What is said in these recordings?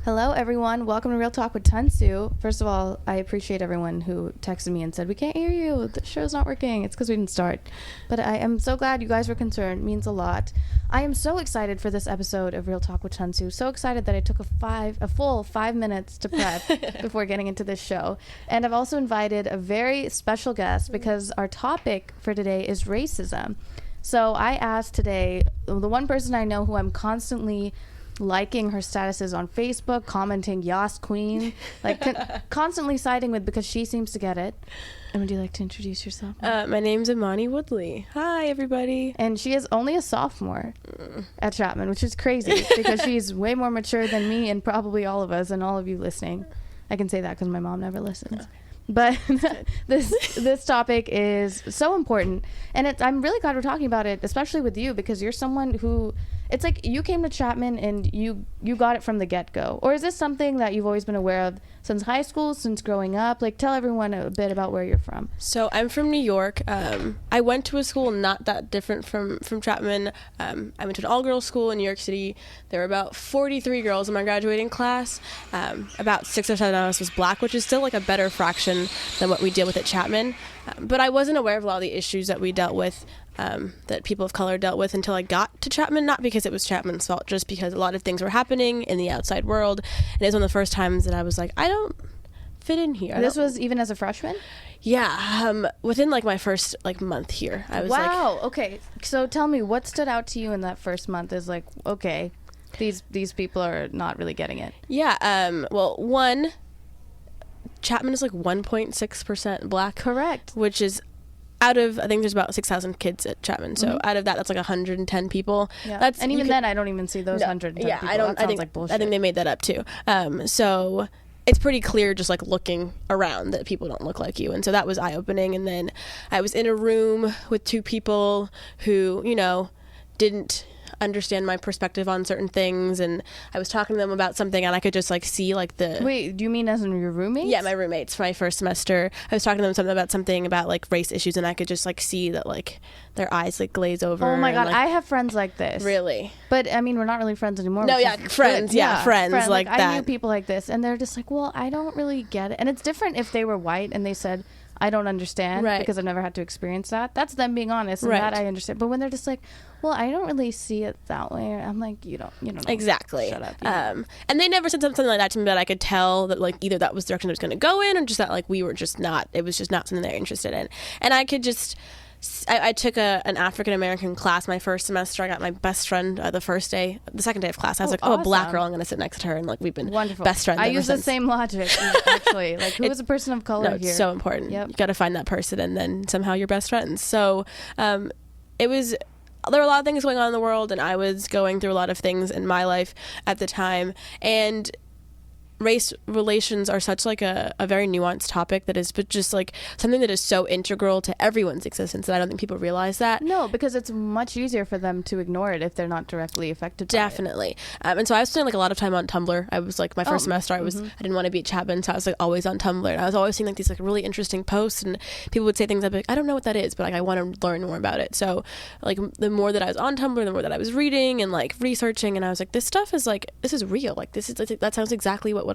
Hello, everyone. Welcome to Real Talk with Tansu. First of all, I appreciate everyone who texted me and said, we can't hear you. The show's not working. It's because we didn't start. But I am so glad you guys were concerned. It means a lot. I am so excited for this episode of Real Talk with Tansu. So excited that I took a full 5 minutes to prep before getting into this show. And I've also invited a very special guest because our topic for today is racism. So I asked today, the one person I know who I'm constantly liking her statuses on Facebook, commenting Yas Queen, like constantly siding with because she seems to get it. And would you like to introduce yourself? My name's Mani Woodley. Hi, everybody. And she is only a sophomore at Chapman, which is crazy because she's way more mature than me and probably all of us and all of you listening. I can say that because my mom never listens. Okay. But this topic is so important, and I'm really glad we're talking about it, especially with you, because you're someone who, it's like you came to Chapman and you got it from the get-go. Or is this something that you've always been aware of since high school, since growing up? Like, tell everyone a bit about where you're from. So I'm from New York. I went to a school not that different from Chapman. I went to an all-girls school in New York City. There were about 43 girls in my graduating class. About 6 or 7 of us was black, which is still like a better fraction than what we deal with at Chapman. But I wasn't aware of a lot of the issues that we dealt with, that people of color dealt with until I got to Chapman, not because it was Chapman's fault, just because a lot of things were happening in the outside world. And it was one of the first times that I was like, I don't fit in here. This was even as a freshman? Yeah, within like my first like month here. I was wow, okay. So tell me, what stood out to you in that first month is like, okay, these people are not really getting it. Yeah, well, one, Chapman is like 1.6% black. Correct. Which is out of, I think there's about 6,000 kids at Chapman. So out of that, that's like 110 people. Yeah. And even then, I don't even see those 110 people. I don't. That sounds like bullshit. I think they made that up too. So it's pretty clear just like looking around that people don't look like you. And so that was eye-opening. And then I was in a room with two people who, you know, didn't understand my perspective on certain things, and I was talking to them about something and I could just like see like the... Wait, do you mean as in your roommates? Yeah, my roommates for my first semester. I was talking to them something about like race issues, and I could just like see that like their eyes like glaze over. Oh my god, like, I have friends like this. Really? But I mean, we're not really friends anymore. No, yeah, friends. Yeah, friends like that. I knew people like this, and they're just like, well, I don't really get it. And it's different if they were white and they said, I don't understand, right, because I've never had to experience that. That's them being honest, and that I understand. But when they're just like, well, I don't really see it that way, I'm like, you don't know. Exactly. Shut up. And they never said something like that to me, but I could tell that like either that was the direction I was going to go in, or just that like we were just not, it was just not something they're interested in. And I could just, I took an African-American class my first semester. I got my best friend the second day of class. I was like, awesome. a black girl, I'm going to sit next to her. And like, we've been wonderful best friends I ever use since. the same logic, actually. Like, who is a person of color here? It's so important. Yep. You got to find that person, and then somehow you're best friends. So there were a lot of things going on in the world, and I was going through a lot of things in my life at the time. And race relations are such like a very nuanced topic that is but just like something that is so integral to everyone's existence, and I don't think people realize that. No, because it's much easier for them to ignore it if they're not directly affected by Definitely. And so I was spending like a lot of time on Tumblr. I was like, my first semester I didn't want to be at Chapman, so I was like always on Tumblr, and I was always seeing like these like really interesting posts, and people would say things I'd be like, I don't know what that is, but like I want to learn more about it. So like the more that I was on Tumblr, the more that I was reading and like researching, and I was like, this stuff is like, this is real, like this is that sounds exactly what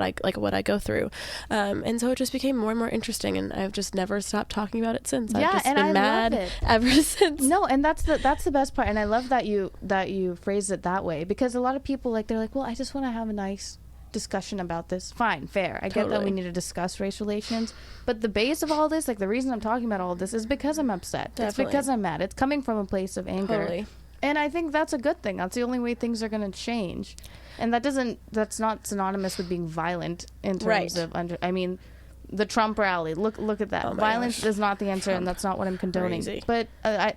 I go through, and so it just became more and more interesting, and I've just never stopped talking about it since. Yeah, I've just and been I mad love it ever since. No, and that's the best part, and I love that you phrase it that way, because a lot of people they're like, well, I just want to have a nice discussion about this. Fine, fair. I get that we need to discuss race relations, but the base of all this, like the reason I'm talking about all of this, is because I'm upset. Definitely. It's because I'm mad. It's coming from a place of anger. Totally. And I think that's a good thing. That's the only way things are going to change. And that's not synonymous with being violent in terms of I mean, the Trump rally. Look at that. Violence is not the answer, and that's not what I'm condoning. Crazy. But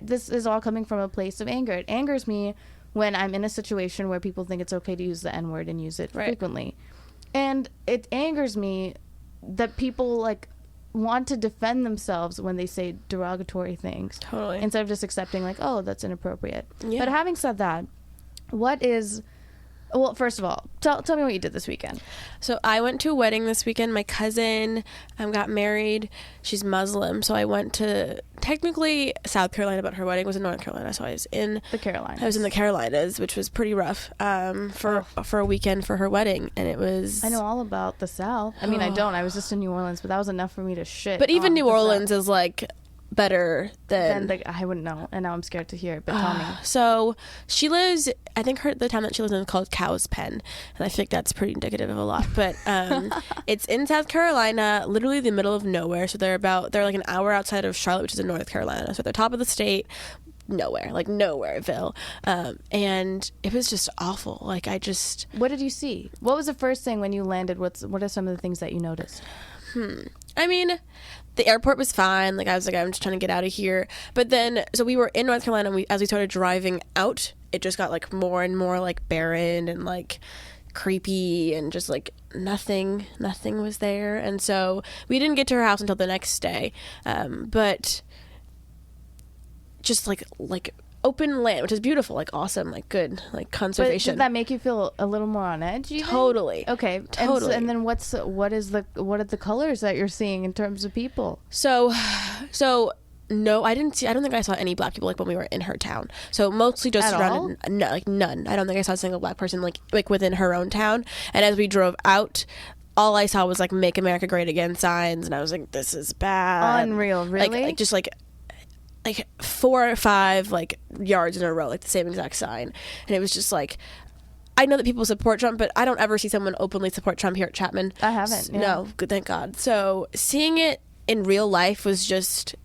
this is all coming from a place of anger. It angers me when I'm in a situation where people think it's okay to use the N-word and use it frequently. And it angers me that people like want to defend themselves when they say derogatory things. Totally. Instead of just accepting like, oh, that's inappropriate. Yeah. But having said that, what is Well, first of all, tell me what you did this weekend. So I went to a wedding this weekend. My cousin got married. She's Muslim, so I went to technically South Carolina, but her wedding was in North Carolina. So I was in The Carolinas. I was in the Carolinas, which was pretty rough for a weekend for her wedding, and it was. I know all about the South. I mean, I don't. I was just in New Orleans, but that was enough for me to shit. But even on New the Orleans South. is like better than. I wouldn't know, and now I'm scared to hear it. But tell me. So she lives. I think the town that she lives in is called Cow's Pen, and I think that's pretty indicative of a lot. But it's in South Carolina, literally the middle of nowhere. So they're like an hour outside of Charlotte, which is in North Carolina. So at the top of the state. Nowhere, like nowhereville, and it was just awful. Like What did you see? What was the first thing when you landed? What are some of the things that you noticed? I mean, the airport was fine. Like I was like, I'm just trying to get out of here. But then, so we were in North Carolina. And as we started driving out, it just got like more and more like barren and like creepy and just like nothing was there. And so we didn't get to her house until the next day. But just like open land, which is beautiful, like awesome, like good, like conservation. But did that make you feel a little more on edge? Even? Totally. Okay. Totally. And then what are the colors that you're seeing in terms of people? So no, I don't think I saw any black people like when we were in her town. So mostly just At surrounded, all? no, like none. I don't think I saw a single black person like within her own town. And as we drove out, all I saw was like "Make America Great Again" signs, and I was like, "This is bad." Unreal, really? Like just like 4 or 5 like yards in a row, like the same exact sign. And it was just like, I know that people support Trump, but I don't ever see someone openly support Trump here at Chapman. I haven't. Yeah. No, good, thank God. So seeing it in real life was just,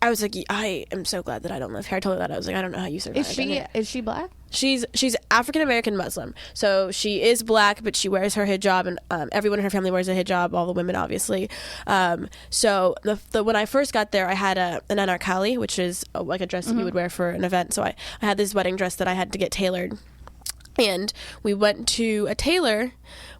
I was like, I am so glad that I don't live here. I told her that. I was like, I don't know how you survive. Is she black? She's African American Muslim, so she is black, but she wears her hijab, and everyone in her family wears a hijab. All the women, obviously. So when I first got there, I had an anarkali, which is like a dress that you would wear for an event. So I had this wedding dress that I had to get tailored. And we went to a tailor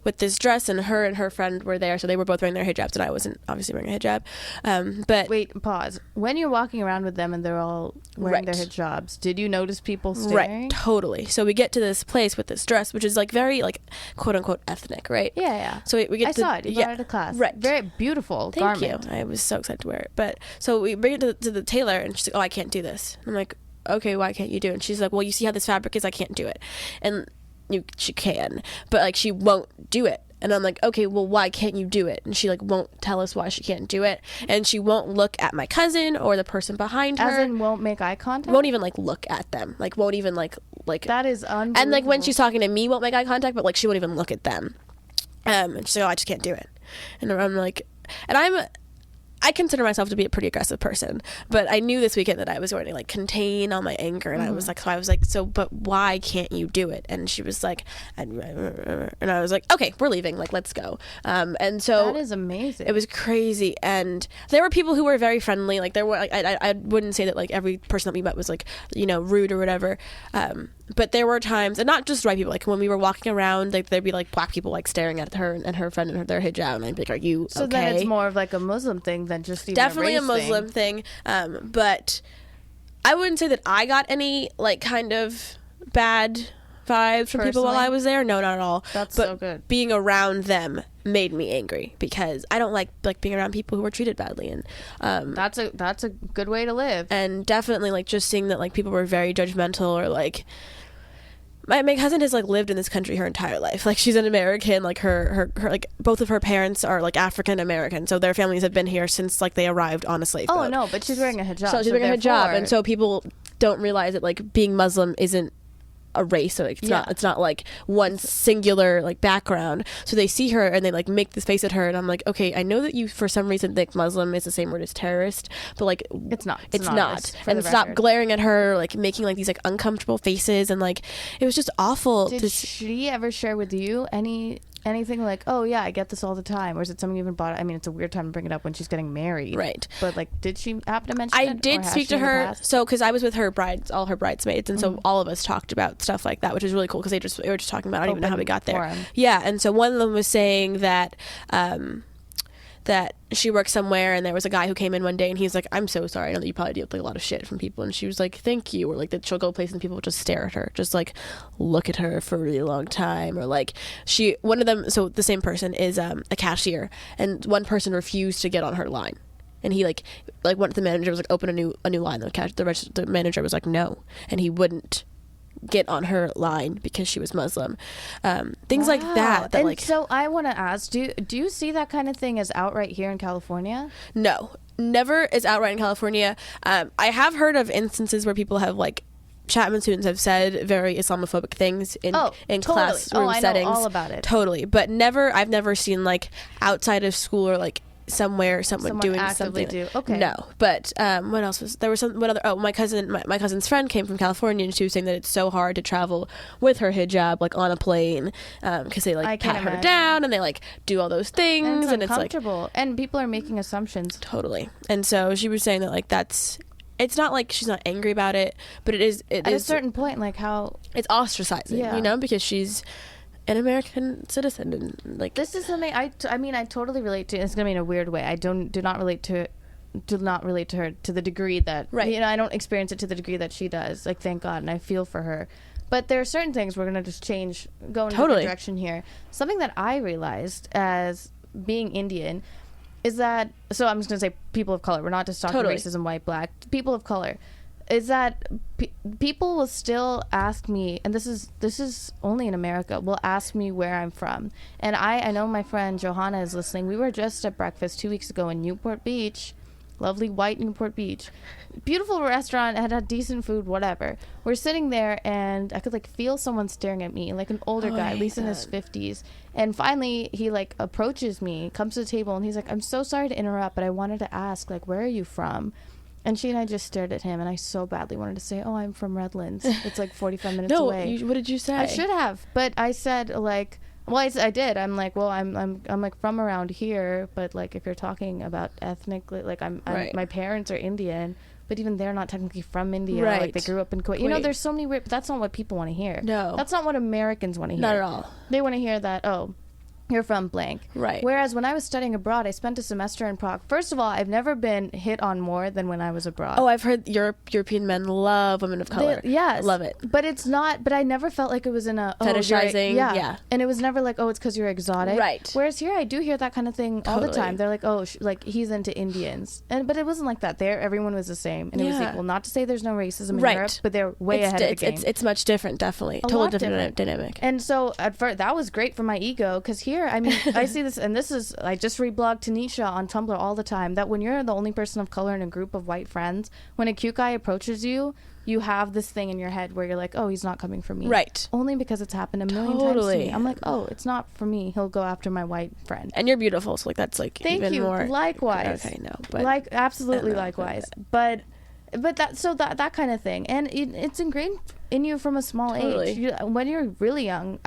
with this dress, and her friend were there, so they were both wearing their hijabs, and I wasn't obviously wearing a hijab. But wait, pause. When you're walking around with them and they're all wearing their hijabs, did you notice people staring? Right, totally. So we get to this place with this dress, which is like very like quote unquote ethnic, right? Yeah. So we get I saw it. You brought it to class. Right. Very beautiful Thank garment. you. I was so excited to wear it. But so we bring it to the tailor, and she's like, "Oh, I can't do this." I'm like, "Okay, why can't you do it?" And she's like, "Well, you see how this fabric is? I can't do it." And she can, but like she won't do it. And I'm like, okay, well, why can't you do it? And she like won't tell us why she can't do it, and she won't look at my cousin or the person behind her. As in, won't make eye contact. Won't even like look at them. Like won't even like. That is unbelievable. And like when she's talking to me, won't make eye contact, but like she won't even look at them. And she's like, "Oh, I just can't do it." And I'm like, and I consider myself to be a pretty aggressive person, but I knew this weekend that I was going to like contain all my anger, and I was like, but why can't you do it? And she was like, and I was like, okay, we're leaving, like let's go. And so that is amazing. It was crazy, and there were people who were very friendly. Like there were, like, I wouldn't say that like every person that we met was like rude or whatever. But there were times, and not just white people, like when we were walking around, like there'd be like black people like staring at her and her friend and their hijab, and I'd be like, "Are you okay?" So then it's more of like a Muslim thing than just even definitely a a Muslim thing. But I wouldn't say that I got any like kind of bad vibes from people while I was there. No, not at all. That's but so good. Being around them made me angry because I don't like being around people who were treated badly, and that's a good way to live. And definitely like just seeing that like people were very judgmental, or like my cousin has like lived in this country her entire life. Like she's an American, like her like both of her parents are like African American, so their families have been here since like they arrived on a slave boat. Oh no, but she's wearing a hijab. So she's wearing a hijab, and so people don't realize that like being Muslim isn't a race, so like it's not like one singular like background. So they see her and they like make this face at her, and I'm like, okay, I know that you for some reason think Muslim is the same word as terrorist, but like it's not. And stop glaring at her, like making like these like uncomfortable faces, and like it was just awful. Did she ever share with you anything like, oh yeah, I get this all the time, or is it something you even bought? I mean, it's a weird time to bring it up when she's getting married, right? But like, did she happen to mention I it? did speak to her, so because I was with her all her bridesmaids, and so all of us talked about stuff like that, which is really cool because they were just talking about, I don't even know how we got there. Yeah, and so one of them was saying that that she worked somewhere and there was a guy who came in one day and he's like, I'm so sorry, I know that you probably deal with like a lot of shit from people, and she was like, thank you, or like that she'll go places and people will just stare at her, just like look at her for a really long time, or like one of them, so the same person is a cashier, and one person refused to get on her line, and he like went to the manager, was like, open a new line. The manager was like, no, and he wouldn't get on her line because she was Muslim. Things like that and like, so I want to ask, do you see that kind of thing as outright here in California? no, never is outright in California. I have heard of instances where people have like Chapman students have said very Islamophobic things in totally. classroom settings. Know all about it. Totally, but I've never seen like outside of school or like somewhere someone doing actively something. Okay. No, but what else was there? Was some what other? Oh, my cousin's friend came from California, and she was saying that it's so hard to travel with her hijab like on a plane because they like pat her down and they like do all those things, and it's like uncomfortable, and people are making assumptions. Totally. And so she was saying that like it's not like she's not angry about it, but it is at a certain point, like how it's ostracizing, you know, because she's an American citizen, and like this is something I mean I totally relate to. It's gonna be in a weird way. I do not relate to her to the degree that you know, I don't experience it to the degree that she does. Like, thank God, and I feel for her. But there are certain things we're gonna just go in a different direction here. Something that I realized as being Indian is that, so I'm just gonna say people of color. We're not just talking racism, white, black. People of color. Is that people will still ask me, and this is only in America, will ask me where I'm from. And I know my friend Johanna is listening. We were just at breakfast 2 weeks ago in Newport Beach, lovely white Newport Beach. Beautiful restaurant, had decent food, whatever. We're sitting there, and I could like feel someone staring at me, like an older guy, at least in his 50s. And finally, he like approaches me, comes to the table, and he's like, I'm so sorry to interrupt, but I wanted to ask, like, where are you from? And she and I just stared at him, and I so badly wanted to say, oh, I'm from Redlands. It's like 45 minutes away. What did you say? I should have, but I said like, well, I did. I'm like, well, I'm like from around here, but like if you're talking about ethnically, like I'm my parents are Indian, but even they're not technically from India. Right. Like they grew up in Kuwait. You know, there's so many weird, but that's not what people want to hear. No. That's not what Americans want to hear. Not at all. They want to hear that, oh, you're from blank. Right. Whereas when I was studying abroad, I spent a semester in Prague. First of all, I've never been hit on more than when I was abroad. Oh, I've heard European men love women of color. Yes. Love it. But it's not, but I never felt like it was in a... fetishizing. Yeah. And it was never like, oh, it's because you're exotic. Right. Whereas here, I do hear that kind of thing all the time. They're like, oh, like he's into Indians. But it wasn't like that. There, everyone was the same. And it was equal. Not to say there's no racism in Europe, but they're way ahead of the game. It's much different, definitely. Totally different dynamic. And so at first, that was great for my ego, because here, I mean, I see this, and this is, I just reblogged Tanisha on Tumblr all the time, that when you're the only person of color in a group of white friends, when a cute guy approaches you, you have this thing in your head where you're like, oh, he's not coming for me. Right. Only because it's happened a million times to me. I'm like, oh, it's not for me. He'll go after my white friend. And you're beautiful, so like that's like Thank even you. more. Likewise. Okay, no. But like, absolutely likewise. But that kind of thing. And it's ingrained in you from a small age. When you're really young,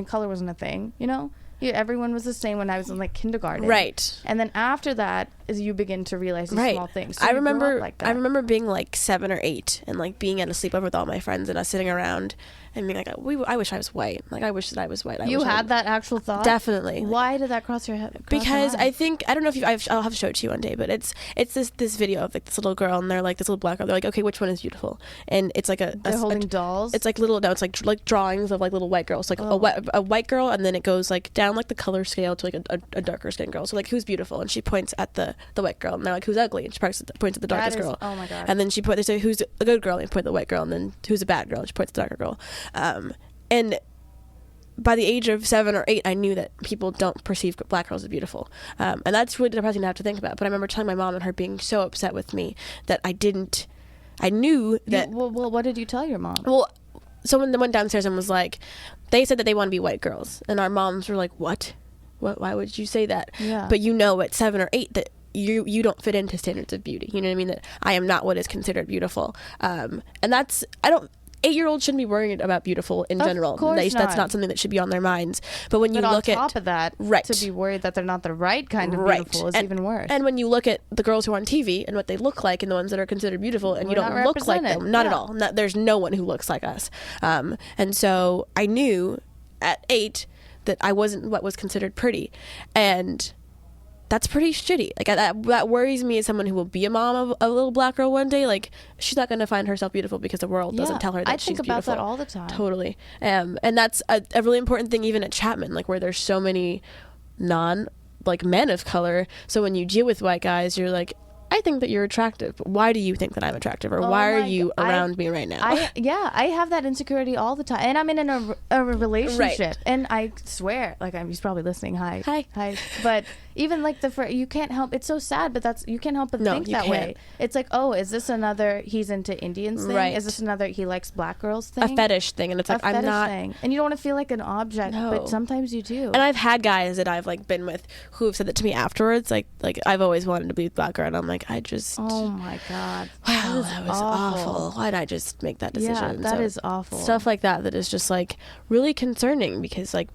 color wasn't a thing, you know? Everyone was the same when I was in like kindergarten, right? And then after that is you begin to realize these small things. So I remember being like 7 or 8 and like being at a sleepover with all my friends and us sitting around and being like, I wish I was white. Like I wish that I was white. You had that actual thought? Definitely. Why did that cross your head? Because I think, I don't know if I'll have to show it to you one day, but it's this video of like this little girl, and they're like this little black girl. They're like, okay, which one is beautiful? And it's like they're holding dolls. It's like it's like drawings of like little white girls, like a white girl, and then it goes like down like the color scale to like a darker skinned girl. So like, who's beautiful? And she points at the white girl, and they're like, who's ugly? And she points at the darkest girl. Oh my god. And then they say, who's a good girl? And point at the white girl, and then who's a bad girl? And she points at the darker girl. And by the age of 7 or 8, I knew that people don't perceive black girls as beautiful. And that's really depressing to have to think about. But I remember telling my mom and her being so upset with me that I knew that... Well, what did you tell your mom? Well, someone went downstairs and was like, they said that they want to be white girls. And our moms were like, what? Why would you say that? Yeah. But at 7 or 8 that you don't fit into standards of beauty. You know what I mean? That I am not what is considered beautiful. And that's... 8-year-olds shouldn't be worrying about beautiful in general. Of course That's not something that should be on their minds. But when you look at... on top of that, to be worried that they're not the right kind of beautiful is even worse. And when you look at the girls who are on TV and what they look like and the ones that are considered beautiful, and you don't look like them. Not at all. There's no one who looks like us. And so I knew at 8 that I wasn't what was considered pretty. And that's pretty shitty. Like that worries me as someone who will be a mom of a little black girl one day. Like she's not going to find herself beautiful because the world doesn't tell her that she's beautiful. I think about that all the time. Totally. And that's a really important thing even at Chapman, like where there's so many men of color. So when you deal with white guys, you're like, I think that you're attractive, but why do you think that I'm attractive, or why are you around me right now? I have that insecurity all the time, and I'm in a relationship, and I swear, like, he's probably listening. Hi. But even like you can't help. It's so sad, but you can't help but think that way. It's like, oh, is this another he's into Indians thing? Right. Is this another he likes black girls thing? A fetish thing, and it's like I'm not. Thing. And you don't want to feel like an object, but sometimes you do. And I've had guys that I've like been with who have said that to me afterwards. Like I've always wanted to be a black girl, and I'm like, oh my god, wow, that was awful. Why did I just make that decision? Yeah, that is awful. Stuff like that is just like really concerning, because like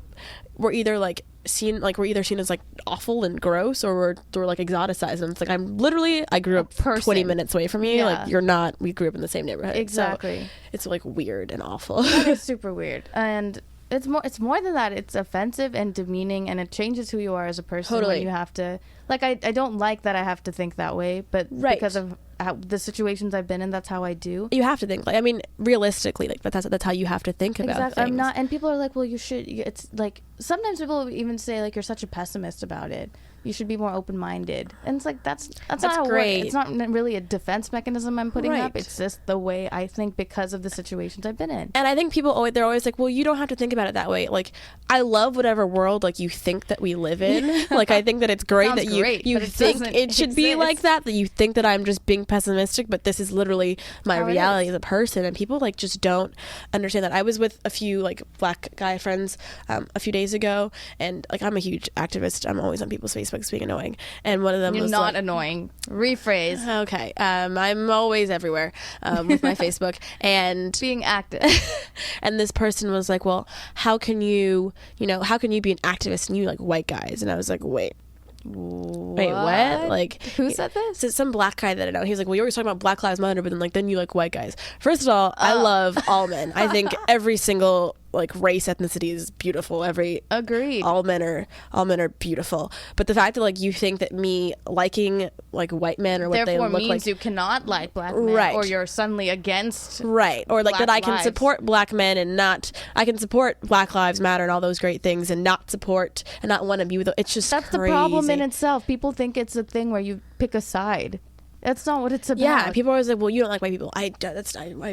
we're either seen as like awful and gross, or we're like exoticized, and it's like I grew up 20 minutes away from you. Like you're not. We grew up in the same neighborhood. Exactly. So it's like weird and awful. That is super weird. And it's more than that. It's offensive and demeaning, and it changes who you are as a person. Totally. When you have to, like, I don't like that I have to think that way, but because of the situations I've been in, that's how I do. You have to think. Like, I mean, realistically, like that's how you have to think about things. I'm not, and people are like, well, you should. It's like sometimes people even say like you're such a pessimist about it. You should be more open-minded, and it's like that's not how great. It's not really a defense mechanism I'm putting up. It's just the way I think because of the situations I've been in. And I think they're always like, well, you don't have to think about it that way. Like, I love whatever world like you think that we live in. Like, I think that it's great that you think it should be like that. That you think that I'm just being pessimistic, but this is literally my reality as a person. And people like just don't understand that. I was with a few like black guy friends a few days ago, and like I'm a huge activist. I'm always on people's Facebooks being annoying, and one of them was not like, annoying. Rephrase. Okay. I'm always everywhere with my Facebook and being active. And this person was like, well, how can you be an activist and you like white guys? And I was like, wait, what? Like, who said this? It's some black guy that I know. He was like, well, you're always talking about Black Lives Matter, but then you like white guys. First of all, I love all men. I think every single like race, ethnicity is beautiful. Agreed. All men are beautiful. But the fact that like you think that me liking like white men or what they look like means you cannot like black men, right? Or you're suddenly against or like that I can support black men and not I can support Black Lives Matter and all those great things and not want to be with them. It's just that's crazy. The problem in itself. People think it's a thing where you pick a side. That's not what it's about. Yeah, people are always like, well, you don't like white people. I've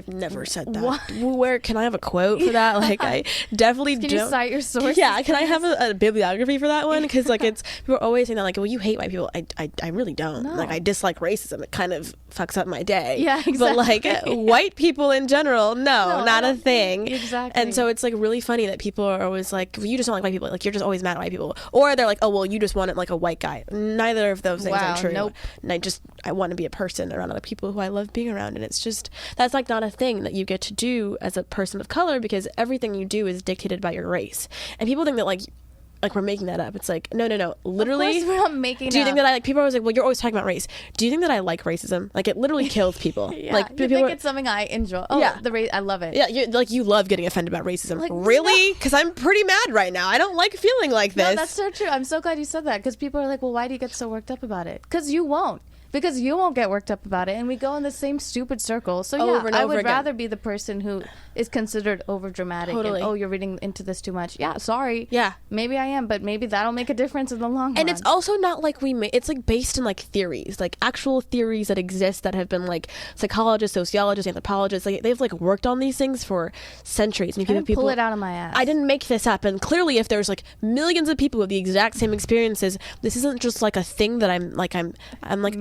never said that. What? Where can I have a quote for that? Like, I definitely don't. Can you cite your source? Yeah, can I have a bibliography for that one? Because like people are always saying that, like, well, you hate white people. I really don't. No. Like, I dislike racism. It kind of fucks up my day. Yeah, exactly. But like white people in general, no, not a thing. Exactly. And so it's like really funny that people are always like, well, you just don't like white people. Like, you're just always mad at white people. Or they're like, oh, well, you just want it like a white guy. Neither of those things are true. Nope. And I want to be a person around other people who I love being around, and it's just that's like not a thing that you get to do as a person of color, because everything you do is dictated by your race. And people think that like we're making that up. It's like no, literally. Of course we're not making. Do you think that I like? People are always like, well, you're always talking about race. Do you think that I like racism? Like, it literally kills people. Yeah, like, you think it's something I enjoy. Oh, yeah, the race, I love it. Yeah, you love getting offended about racism. Like, really? Because I'm pretty mad right now. I don't like feeling like this. No, that's so true. I'm so glad you said that, because people are like, well, why do you get so worked up about it? Because you won't. Because you won't get worked up about it, and we go in the same stupid circle. So yeah, I would rather be the person who is considered over dramatic. Totally. And, oh, you're reading into this too much. Yeah, sorry. Yeah, maybe I am, but maybe that'll make a difference in the long run. And it's also not like it's like based in like theories, like actual theories that exist that have been like psychologists, sociologists, anthropologists, like they've like worked on these things for centuries. And I didn't pull it out of my ass. I didn't make this up. And clearly, if there's like millions of people with the exact same experiences, this isn't just like a thing that I'm like,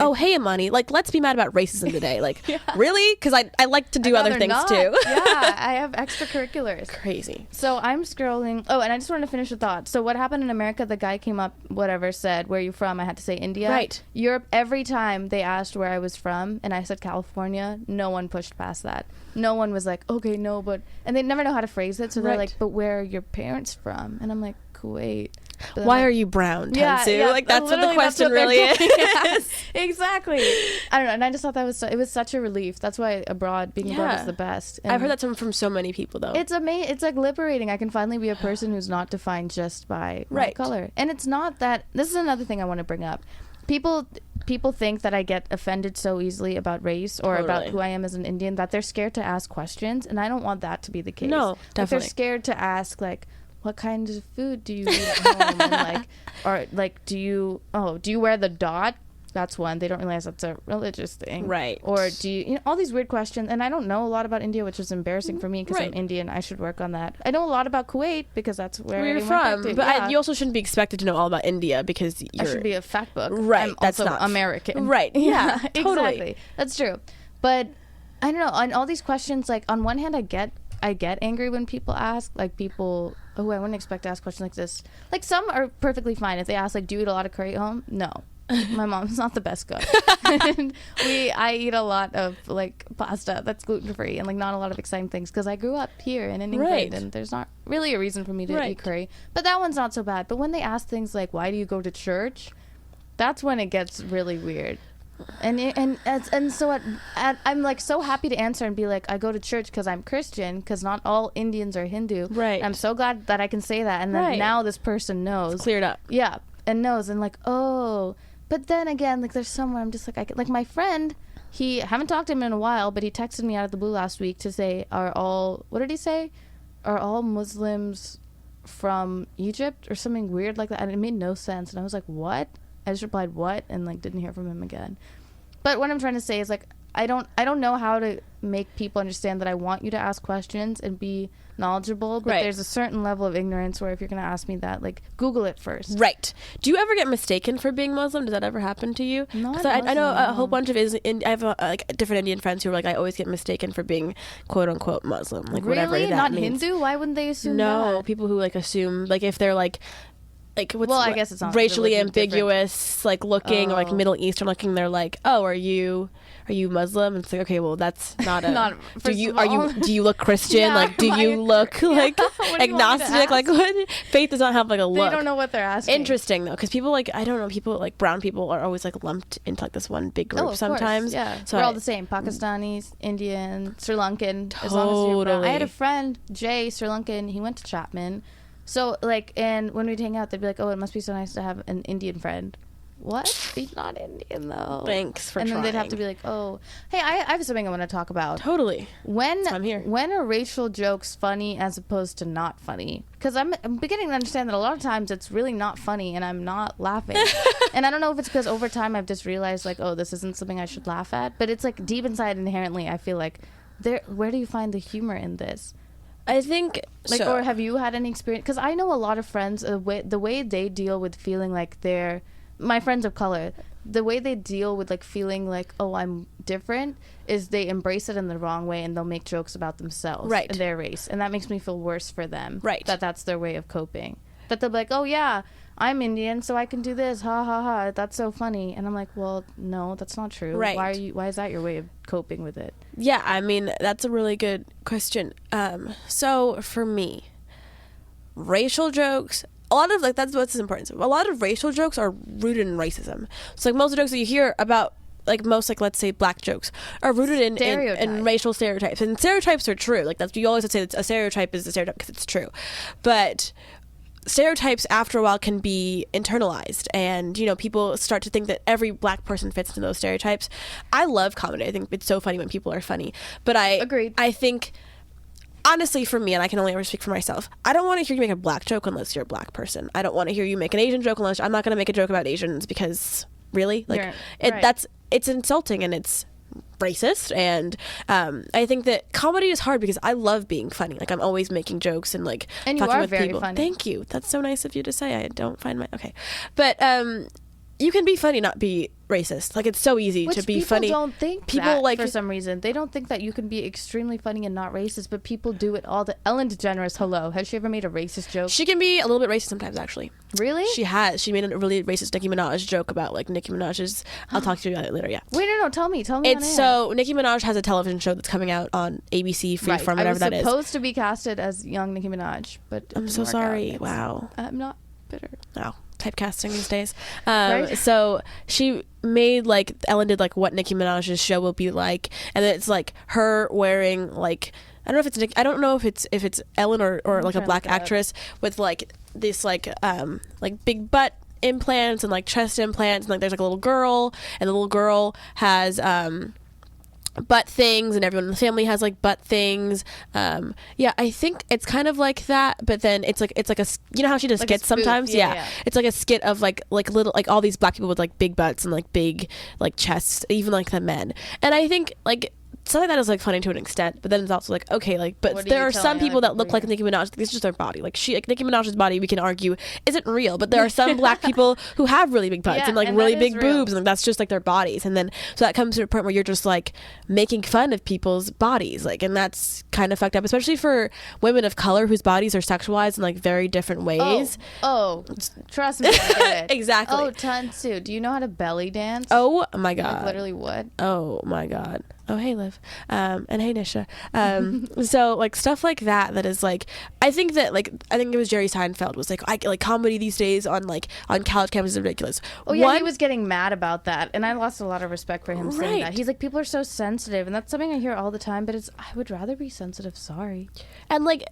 oh, hey, Mani, like, let's be mad about racism today. Like, yeah. Really? Because I like to do other things too. Yeah, I have extracurriculars. Crazy. So I'm scrolling. Oh, and I just wanted to finish a thought. So what happened in America, the guy came up, said, where are you from? I had to say India. Right. Europe, every time they asked where I was from, and I said California, no one pushed past that. No one was like, okay, no, but... And they never know how to phrase it, so they're like, but where are your parents from? And I'm like, Kuwait. But Why are you brown, Tansu? Yeah, like, that's what the literally, question really is. Yes, exactly. I don't know, and I just thought that was it was such a relief. That's why being abroad is the best. And I've heard that from so many people, though. it's amazing. It's like liberating. I can finally be a person who's not defined just by my color. And it's not that. This is another thing I want to bring up. People think that I get offended so easily about race or about who I am as an Indian that they're scared to ask questions, and I don't want that to be the case. No, definitely. Like, they're scared to ask, like, what kind of food do you eat at home? And like, or like, do you wear the dot? That's one. They don't realize that's a religious thing. Right. Or do you all these weird questions. And I don't know a lot about India, which is embarrassing for me because I'm Indian. I should work on that. I know a lot about Kuwait because that's where you're from. But you also shouldn't be expected to know all about India because I should be a fact book. Right. I'm that's also not American. Right. Yeah, totally. Exactly. That's true. But I don't know. On all these questions, like, on one hand, I get angry when people ask, like, people who I wouldn't expect to ask questions like this. Like, some are perfectly fine if they ask, like, do you eat a lot of curry at home? No. My mom's not the best cook. And I eat a lot of, like, pasta that's gluten-free and, like, not a lot of exciting things because I grew up here and in England and there's not really a reason for me to eat curry. But that one's not so bad. But when they ask things like, why do you go to church? That's when it gets really weird. And so I'm like so happy to answer and be like, I go to church because I'm Christian, because not all Indians are Hindu. Right. I'm so glad that I can say that, and then now this person knows. It's cleared up. Yeah, and knows, and like, oh. But then again, like, there's somewhere I'm just like, like my friend, I haven't talked to him in a while, but he texted me out of the blue last week to say, what did he say? Are all Muslims from Egypt or something weird like that? And it made no sense, and I was like, what? I just replied, what? And, like, didn't hear from him again. But what I'm trying to say is, like, I don't know how to make people understand that I want you to ask questions and be knowledgeable, but there's a certain level of ignorance where if you're going to ask me that, like, Google it first. Right. Do you ever get mistaken for being Muslim? Does that ever happen to you? No, I know a whole bunch of I have like different Indian friends who are like, I always get mistaken for being quote unquote Muslim, like really? whatever that Not means. Hindu? Why wouldn't they assume that? No, people who like assume like if they're like I guess it's not racially ambiguous, like looking or like Middle Eastern looking, they're like, oh, are you Muslim? And it's like, okay, well, that's not a. Do you look Christian? Yeah, like, do you look like agnostic? Like, what? Faith does not have like a look. They don't know what they're asking. Interesting though, because people like, I don't know, people like brown people are always like lumped into like this one big group sometimes. Course, yeah, so we're all the same: Pakistanis, Indian, Sri Lankan. Totally. As long as you're brown. I had a friend, Jay, Sri Lankan. He went to Chapman. So, like, and when we'd hang out, they'd be like, oh, it must be so nice to have an Indian friend. What? He's not Indian, though. Thanks for trying. And then they'd have to be like, oh, hey, I have something I want to talk about. Totally. When I'm here. When are racial jokes funny as opposed to not funny? Because I'm beginning to understand that a lot of times it's really not funny and I'm not laughing. And I don't know if it's because over time I've just realized, like, oh, this isn't something I should laugh at. But it's like deep inside inherently, I feel like, where do you find the humor in this? I think like, or have you had any experience? Because I know a lot of friends, the way they deal with feeling like they're my friends of color, the way they deal with like feeling like, oh, I'm different, is they embrace it in the wrong way and they'll make jokes about themselves and their race, and that makes me feel worse for them. That's their way of coping. That they'll be like, oh yeah, I'm Indian, so I can do this, ha ha ha, that's so funny. And I'm like, well, no, that's not true. Why is that your way of coping with it? Yeah, I mean, that's a really good question. So for me, racial jokes, a lot of, like, that's what's important. So a lot of racial jokes are rooted in racism. So, like, most of the jokes that you hear about, like, most, like, let's say black jokes are rooted in racial stereotypes. And stereotypes are true. Like, that's, you always have to say that a stereotype is a stereotype because it's true. But stereotypes after a while can be internalized, and, you know, people start to think that every black person fits into those stereotypes. I love comedy. I think it's so funny when people are funny. But Agreed. I think, honestly, for me, and I can only ever speak for myself, I don't want to hear you make a black joke unless you're a black person. I don't want to hear you make an Asian joke unless I'm not going to make a joke about Asians, because really, like, it's insulting and it's racist. And I think that comedy is hard because I love being funny. Like, I'm always making jokes and, like, and talking you are with very people. Funny. Thank you. That's so nice of you to say. I don't find my but you can be funny, not be racist. Like, it's so easy to be funny. People don't think people that, like for some reason. They don't think that you can be extremely funny and not racist, but people do it all the... Ellen DeGeneres, hello. Has she ever made a racist joke? She can be a little bit racist sometimes, actually. Really? She has. She made a really racist Nicki Minaj joke about, like, Nicki Minaj's... I'll talk to you about it later, yeah. Wait, no, tell me. It's on air. so... Nicki Minaj has a television show that's coming out on ABC, Freeform, whatever that is. I was supposed to be casted as young Nicki Minaj, but it I'm so didn't work sorry. out. Wow. I'm not bitter. Wow. Typecasting these days. Right? So she made, like, Ellen did, like, what Nicki Minaj's show will be like, and then it's like her wearing, like, I don't know if it's Ellen or like a black actress with, like, this like big butt implants and, like, chest implants, and, like, there's, like, a little girl, and the little girl has butt things, and everyone in the family has, like, butt things. Yeah, I think it's kind of like that, but then it's like a, you know how she does Like skits sometimes? Yeah. It's like a skit of like little, like, all these black people with, like, big butts and, like, big, like, chests, even, like, the men. And I think, like, something that is, like, funny to an extent, but then it's also like, okay, like, but there are some people that look like Nicki Minaj. This is just their body. Like, Nicki Minaj's body, we can argue, isn't real, but there are some black people who have really big butts and, like, really big boobs, and, like, that's just, like, their bodies. And then so that comes to a point where you're just, like, making fun of people's bodies, like, and that's kind of fucked up, especially for women of color whose bodies are sexualized in, like, very different ways. Oh, trust me, I get it. Exactly. Oh, Tansu, do you know how to belly dance? Oh my god. Like, literally what? Oh my god. Oh, hey, Liv. And hey, Nisha. So, like, stuff like that is, like, I think it was Jerry Seinfeld was like, comedy these days on college campuses is ridiculous. Oh, yeah, he was getting mad about that, and I lost a lot of respect for him saying that. Right. He's like, people are so sensitive, and that's something I hear all the time, but I would rather be sensitive, sorry. And, like,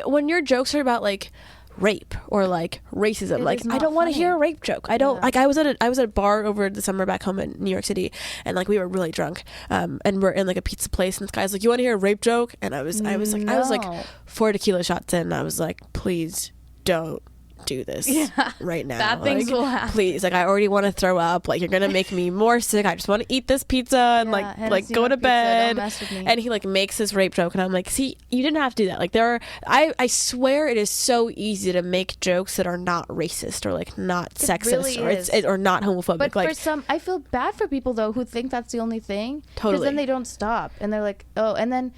when your jokes are about, like, rape or, like, racism, like, I don't want to hear a rape joke. I don't like. I was at a bar over the summer back home in New York City, and, like, we were really drunk, and we're in, like, a pizza place, and this guy's like, you want to hear a rape joke? And I was like 4 tequila shots in, and I was like, please don't do this right now. Bad things will happen. Please, like, I already want to throw up. Like, you're gonna make me more sick. I just want to eat this pizza and like go to bed. Don't mess with me. And he, like, makes this rape joke, and I'm like, see, you didn't have to do that. Like, I swear it is so easy to make jokes that are not racist or, like, not sexist or not homophobic. But like, for some, I feel bad for people though who think that's the only thing. Totally. Because then they don't stop, and they're like, oh, and then.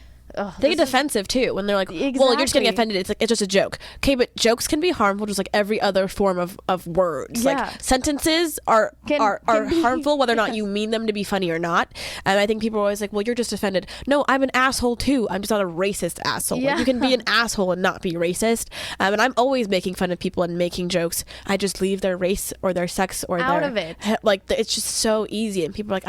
They get defensive too when they're like, well, you're just getting offended. It's like, it's just a joke. Okay, but jokes can be harmful, just like every other form of words. Yeah. Like, sentences are harmful whether or not you mean them to be funny or not. And I think people are always like, well, you're just offended. No, I'm an asshole too. I'm just not a racist asshole. Yeah. Like, you can be an asshole and not be racist. And I'm always making fun of people and making jokes. I just leave their race or their sex or out of it. Like, it's just so easy, and people are like,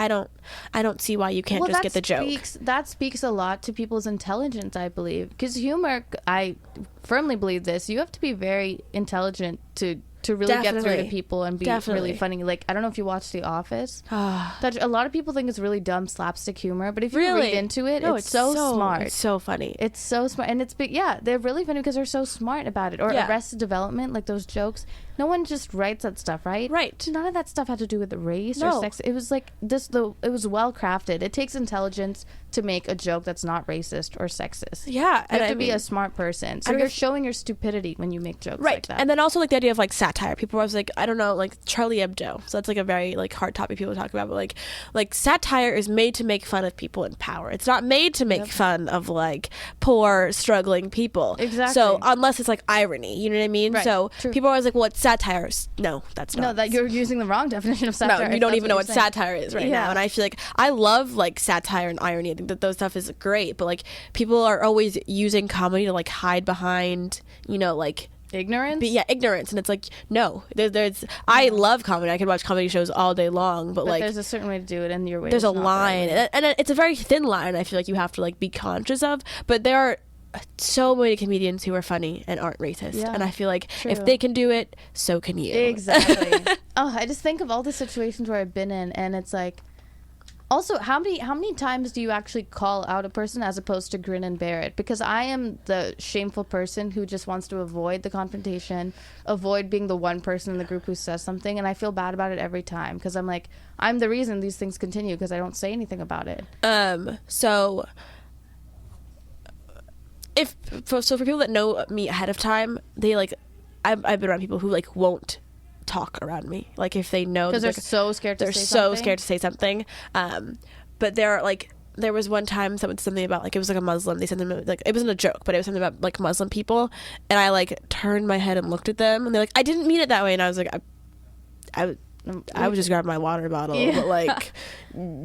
I don't see why you can't just get the joke. That speaks a lot to people's intelligence, I believe. Because humor, I firmly believe this, you have to be very intelligent to really get through to people and be really funny. Like, I don't know if you watch The Office. That a lot of people think it's really dumb slapstick humor, but if you read into it, it's so smart. It's so funny. It's so smart. And they're really funny because they're so smart about it. Or Arrested Development, like those jokes. No one just writes that stuff, right? Right. None of that stuff had to do with race or sex. It was like it was well crafted. It takes intelligence to make a joke that's not racist or sexist. Yeah. You have to be a smart person. So you're showing your stupidity when you make jokes like that. And then also, like, the idea of, like, satire. People are always like, I don't know, like, Charlie Hebdo. So that's, like, a very, like, hard topic people talk about. But, like satire is made to make fun of people in power. It's not made to make fun of, like, poor, struggling people. Exactly. So unless it's, like, irony. You know what I mean? Right. So True. people are always like, well, it's satire. No, that's not. No, that you're using the wrong definition of satire. No, you don't even know what satire is now. And I feel like I love, like, satire and irony. I think that those stuff is great, but, like, people are always using comedy to, like, hide behind, you know, like, ignorance. Ignorance. And it's like, no, there's I love comedy. I can watch comedy shows all day long, but like, there's a certain way to do it, and your way there's a line, and it's a very thin line. I feel like you have to, like, be conscious of, but there are so many comedians who are funny and aren't racist, and I feel like if they can do it, so can you. Exactly. I just think of all the situations where I've been in, and it's like, also, how many times do you actually call out a person as opposed to grin and bear it? Because I am the shameful person who just wants to avoid the confrontation, avoid being the one person in the group who says something, and I feel bad about it every time because I'm like, I'm the reason these things continue because I don't say anything about it. So for people that know me ahead of time, they, like, I've been around people who, like, won't talk around me. Like if they know because that they're so scared to they're say so something. scared to say something. But they're like, there was one time someone said something about, like, it was like a Muslim. They said them, like, it wasn't a joke, but it was something about like Muslim people. And I like turned my head and looked at them, and they're like, I didn't mean it that way. And I was like, I would just grab my water bottle, but like,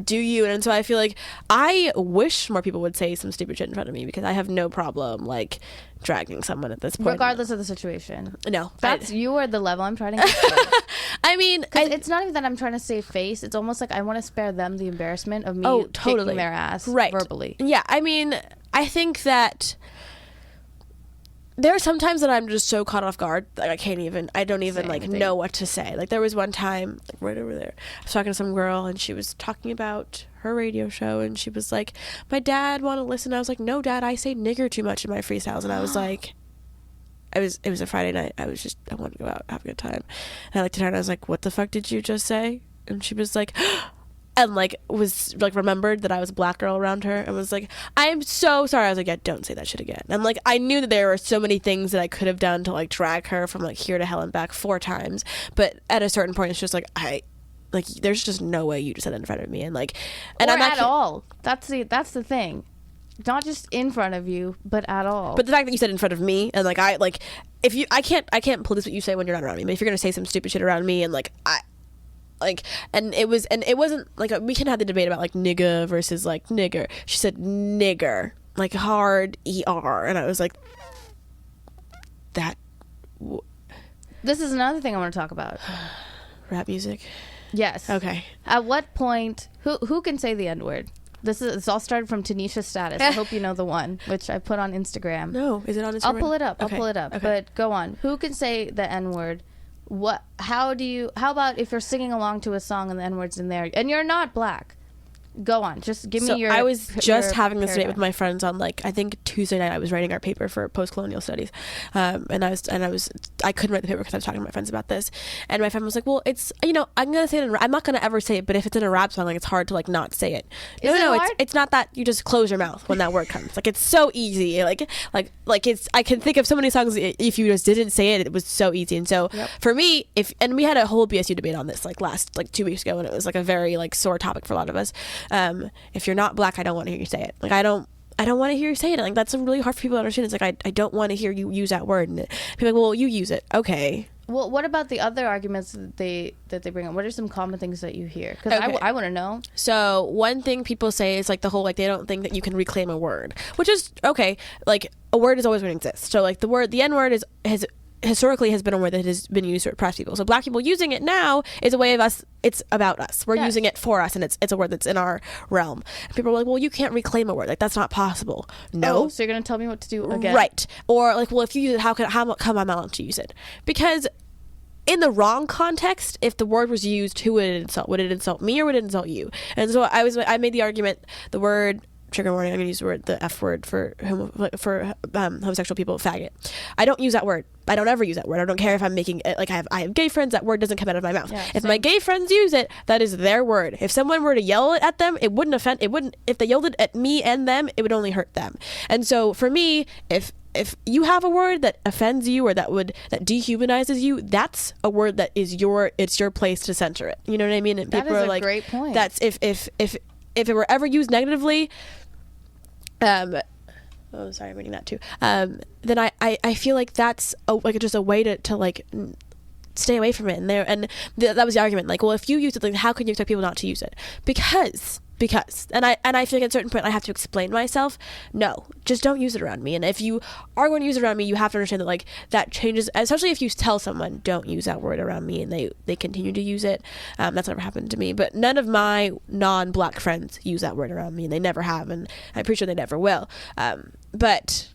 do you? And so I feel like I wish more people would say some stupid shit in front of me, because I have no problem like dragging someone at this point, regardless of the situation. No, that's you are the level I'm trying to get to. I mean, it's not even that I'm trying to save face. It's almost like I want to spare them the embarrassment of me kicking their ass verbally. Yeah, I mean, I think that there are some times that I'm just so caught off guard that I don't even like know what to say. Like there was one time, like right over there, I was talking to some girl, and she was talking about her radio show, and she was like, my dad want to listen. I was like, no, Dad, I say nigger too much in my freestyles. And I was like, it was a Friday night. I wanted to go out, have a good time. And I looked at her and I was like, what the fuck did you just say? And she was like, and like was like remembered that I was a black girl around her, and was like, I'm so sorry. I was like, yeah, don't say that shit again. And like I knew that there were so many things that I could have done to like drag her from like here to hell and back 4 times, but at a certain point it's just like there's just no way you just said that in front of me. And like, and I'm not at all. That's the thing. Not just in front of you, but at all. But the fact that you said it in front of me, and like I can't police what you say when you're not around me. But if you're gonna say some stupid shit around me, and like and it wasn't like we can have the debate about like nigga versus like nigger. She said nigger, like hard ER, and I was like, that. This is another thing I want to talk about. Rap music. Yes. Okay. At what point? Who can say the N-word? This all started from Tanisha's status. I hope you know the one, which I put on Instagram. No, is it on Instagram? I'll pull it up. Okay. Okay. But go on. Who can say the N-word? How about if you're singing along to a song and the N-word's in there and you're not black? Go on. Just give me your... I was just having this debate paradigm with my friends on like, I think Tuesday night I was writing our paper for post-colonial studies. And I couldn't write the paper because I was talking to my friends about this. And my friend was like, well, it's, I'm going to say it I'm not going to ever say it, but if it's in a rap song, like it's hard to like not say it. It's not that you just close your mouth when that word comes. Like it's so easy. Like it's, I can think of so many songs if you just didn't say it, it was so easy. And so for me, and we had a whole BSU debate on this like last, like 2 weeks ago, and it was like a very like sore topic for a lot of us. If you're not black, I don't want to hear you say it. Like I don't want to hear you say it. Like that's really hard for people to understand. It's like I don't want to hear you use that word. And people are like, well, you use it. Okay. Well, what about the other arguments that they bring up? What are some common things that you hear? Because I want to know. So one thing people say is like the whole like they don't think that you can reclaim a word, which is okay. Like a word is always going to exist. So like the N word has historically been a word that has been used to oppress people. So black people using it now is a way of us. It's about us. We're using it for us, and it's a word that's in our realm. And people are like, well, you can't reclaim a word. Like that's not possible. No. Oh, so you're gonna tell me what to do again? Right. Or like, well, if you use it, how come I'm not allowed to use it? Because in the wrong context, if the word was used, who would it insult? Would it insult me or would it insult you? And so I made the argument, the word, trigger warning, I'm going to use the F word for homosexual people, faggot. I don't use that word. I don't ever use that word. I don't care if I'm making it, like I have gay friends, that word doesn't come out of my mouth. Yeah, if my gay friends use it, that is their word. If someone were to yell it at them, it wouldn't offend, if they yelled it at me and them, it would only hurt them. And so for me, if you have a word that offends you or that dehumanizes you, that's a word that is it's your place to censor it. You know what I mean? And that people is are like, great point. That's if it were ever used negatively, oh sorry, I'm reading that too, then I feel like that's just a way to like stay away from it. And that was the argument, like, well, if you use it, like how can you expect people not to use it? Because and I feel like at a certain point I have to explain myself. No, just don't use it around me. And if you are going to use it around me, you have to understand that like that changes, especially if you tell someone don't use that word around me and they continue to use it. That's never happened to me, but none of my non-black friends use that word around me, and they never have, and I'm pretty sure they never will. But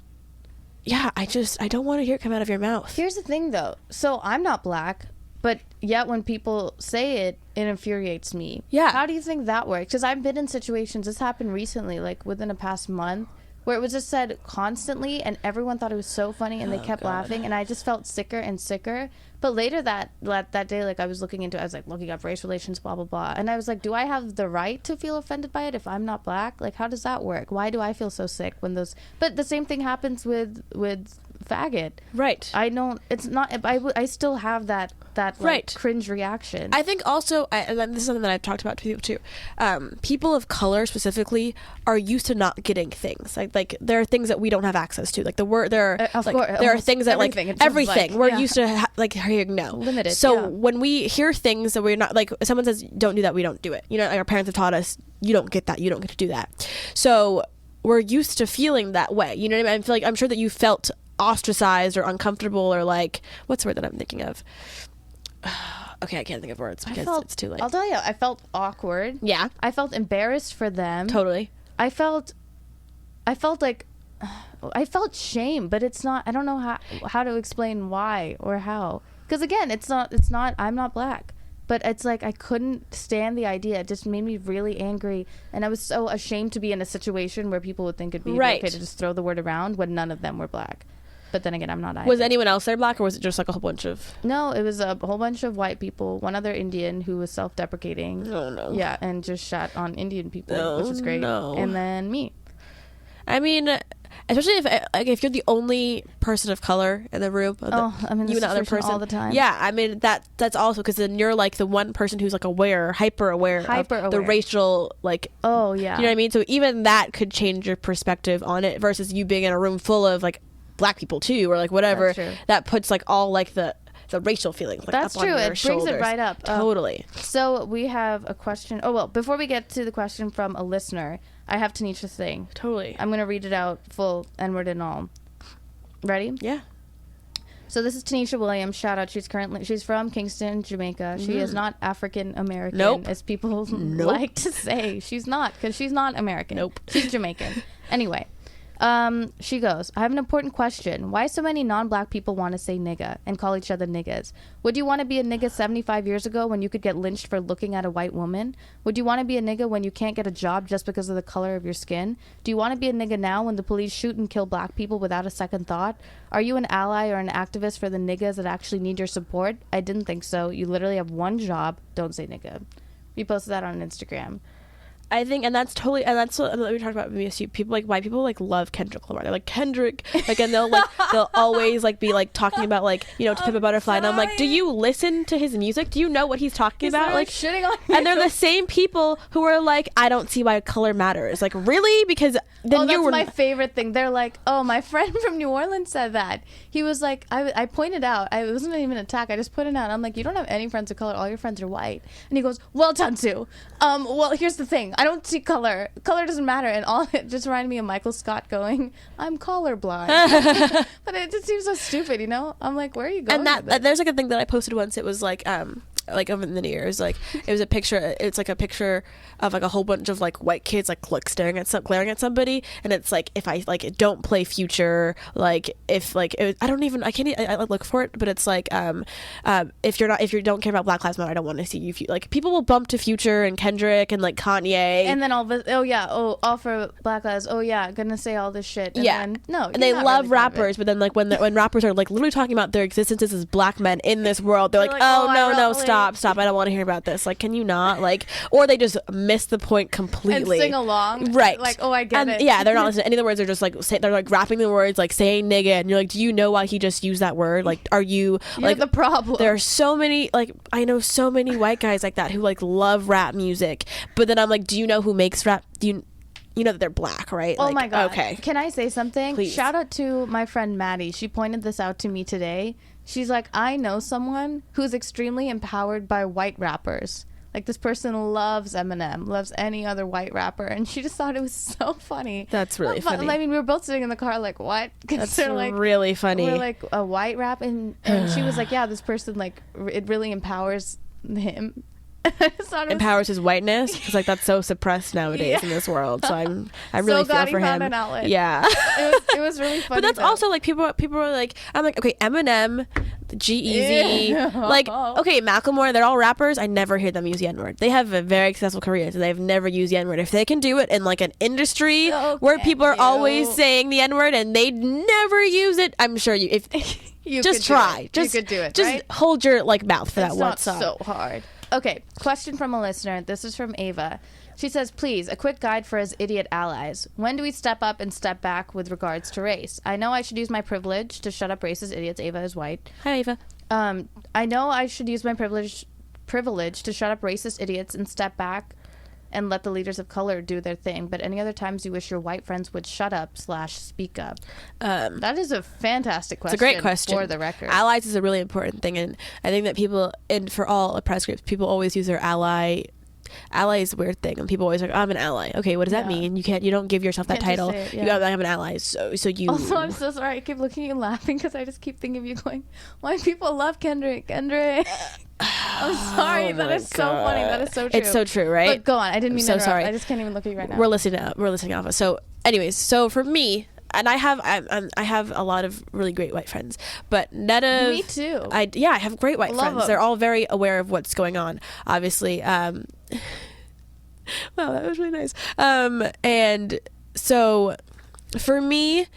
yeah, I don't want to hear it come out of your mouth. Here's the thing though, so I'm not black, but yet when people say it infuriates me. Yeah. How do you think that works? Because I've been in situations, this happened recently, like within the past month, where it was just said constantly and everyone thought it was so funny and they kept laughing, and I just felt sicker and sicker. But later that day, like I was looking up race relations, blah, blah, blah. And I was like, do I have the right to feel offended by it if I'm not black? Like, how does that work? Why do I feel so sick when those... But the same thing happens with faggot. Right. I don't. It's not. I still have that like, Right. cringe reaction. I think also, and this is something that I've talked about to people too. People of color specifically are used to not getting things. Like there are things that we don't have access to. Like there are things that everything we're used to hearing no limited. So when we hear things that we're not like, someone says don't do that, we don't do it. You know, like our parents have taught us, you don't get that, you don't get to do that. So we're used to feeling that way. You know what I mean? I feel like, I'm sure that you felt ostracized or uncomfortable, or like, what's the word that I'm thinking of? Okay, I can't think of words because it's too late. I'll tell you, I felt awkward. Yeah. I felt embarrassed for them. Totally. I felt like I felt shame, but it's not. I don't know how to explain why or how. Because again, it's not. I'm not black, but it's like I couldn't stand the idea. It just made me really angry, and I was so ashamed to be in a situation where people would think it'd be okay to just throw the word around when none of them were black. But then again, I'm not either. Was anyone else there black, or was it just like a whole bunch of... No, it was a whole bunch of white people, one other Indian who was self-deprecating. Oh, no. Yeah, and just shat on Indian people, which was great. No. And then me. I mean, especially if you're the only person of color in the room. I'm in this situation all the time. Yeah, I mean, that's also because then you're like the one person who's like hyper aware of the racial, like... Oh, yeah. You know what I mean? So even that could change your perspective on it versus you being in a room full of like black people too, or like whatever. That puts like all like the racial feelings like that's up true. on your It brings shoulders. it right up. Totally. So we have a question. Oh, well, before we get to the question from a listener, I have Tanisha's thing. Totally. I'm going to read it out full, N-word and all. Ready? Yeah. So this is Tanisha Williams. Shout out. She's from Kingston, Jamaica. She is not African American, Nope. as people like to say. She's not, because she's not American. Nope. She's Jamaican. Anyway. She goes, I have an important question. Why so many non-black people want to say nigga and call each other niggas? Would you want to be a nigga 75 years ago when you could get lynched for looking at a white woman? Would you want to be a nigga when you can't get a job just because of the color of your skin? Do you want to be a nigga now when the police shoot and kill black people without a second thought? Are you an ally or an activist for the niggas that actually need your support? I didn't think so. You literally have one job. Don't say nigga. We posted that on Instagram. I think, and that's what we talked about with MSU. People like white people like love Kendrick Lamar. They're like Kendrick, like, and they'll always like be like talking about like, you know, To Pimp a Butterfly, and I'm like, do you listen to his music? Do you know what he's talking about? Like shitting on and they're the same people who are like, I don't see why color matters. Like, really? Because then that's my favorite thing. They're like, oh, my friend from New Orleans said that. He was like, I pointed out, it wasn't even an attack. I just pointed out. I'm like, you don't have any friends of color. All your friends are white. And he goes, well, Tansu. Well, here's the thing. I don't see color. Color doesn't matter. And all it just reminded me of Michael Scott going, I'm colorblind. But it just seems so stupid, you know? I'm like, where are you going? And there's like a thing that I posted once. It was like over the New Year's, like it was a picture. It's like a picture of like a whole bunch of like white kids like glaring at somebody, and it's like, if I like don't play Future, like if like I look for it, but it's like if you don't care about Black Lives Matter, I don't want to see you. Like people will bump to Future and Kendrick and like Kanye, and then all for Black Lives, gonna say all this shit, and then, and they love rappers, but then like when rappers are like literally talking about their existences as black men in this world, they're like, no, stop, I don't want to hear about this. Like, can you not? Like, or they just miss the point completely and sing along, right? Like, I get it. Yeah, they're not listening. Any of the words, they're just like they're like rapping the words, like saying nigga, and you're like, do you know why he just used that word? Like, are you You're the problem? There are so many, like, I know so many white guys like that who like love rap music, but then I'm like, do you know who makes rap? Do you know that they're black, right? Oh like, my god. Okay. Can I say something? Please. Shout out to my friend Maddie. She pointed this out to me today. She's like, I know someone who's extremely empowered by white rappers. Like, this person loves Eminem, loves any other white rapper, and she just thought it was so funny. That's really funny. I mean, we were both sitting in the car like, what? That's like, really funny. We're like, a white rap, and she was like, yeah, this person, like, it really empowers him. Empowers his whiteness, because like that's so suppressed nowadays in this world. So I really feel for him. Found an outlet. Yeah, it was really funny. But that's also like people are like, I'm like, okay, Eminem, G-Eazy, like, okay, Macklemore, they're all rappers. I never hear them use the N-word. They have a very successful careers and they've never used the N-word. If they can do it in like an industry where people are always saying the N-word and they never use it, I'm sure you just try. You could do it. Just right? hold your like mouth for that one song. It's not so hard. Okay, question from a listener. This is from Ava. She says, please, a quick guide for us idiot allies. When do we step up and step back with regards to race? I know I should use my privilege to shut up racist idiots. Ava is white. Hi, Ava. I know I should use my privilege to shut up racist idiots and step back and let the leaders of color do their thing. But any other times you wish your white friends would shut up / speak up? That is a fantastic question. It's a great question. For the record. Allies is a really important thing. And I think that people, and for all oppressed groups, people always use their ally is a weird thing, and people always like, I'm an ally. Okay, what does that mean? You don't give yourself that title. You gotta have an ally. So you. Also, I'm so sorry. I keep looking at you laughing because I just keep thinking of you going, "Why people love Kendrick?" I'm sorry. That is so funny. That is so true. It's so true, right? But go on. I didn't mean to interrupt. Sorry. I just can't even look at you right now. We're listening alpha. So, anyways, so for me. And I have a lot of really great white friends, but none of me too. I have great white friends. They're all very aware of what's going on. Obviously, wow, that was really nice. And so for me,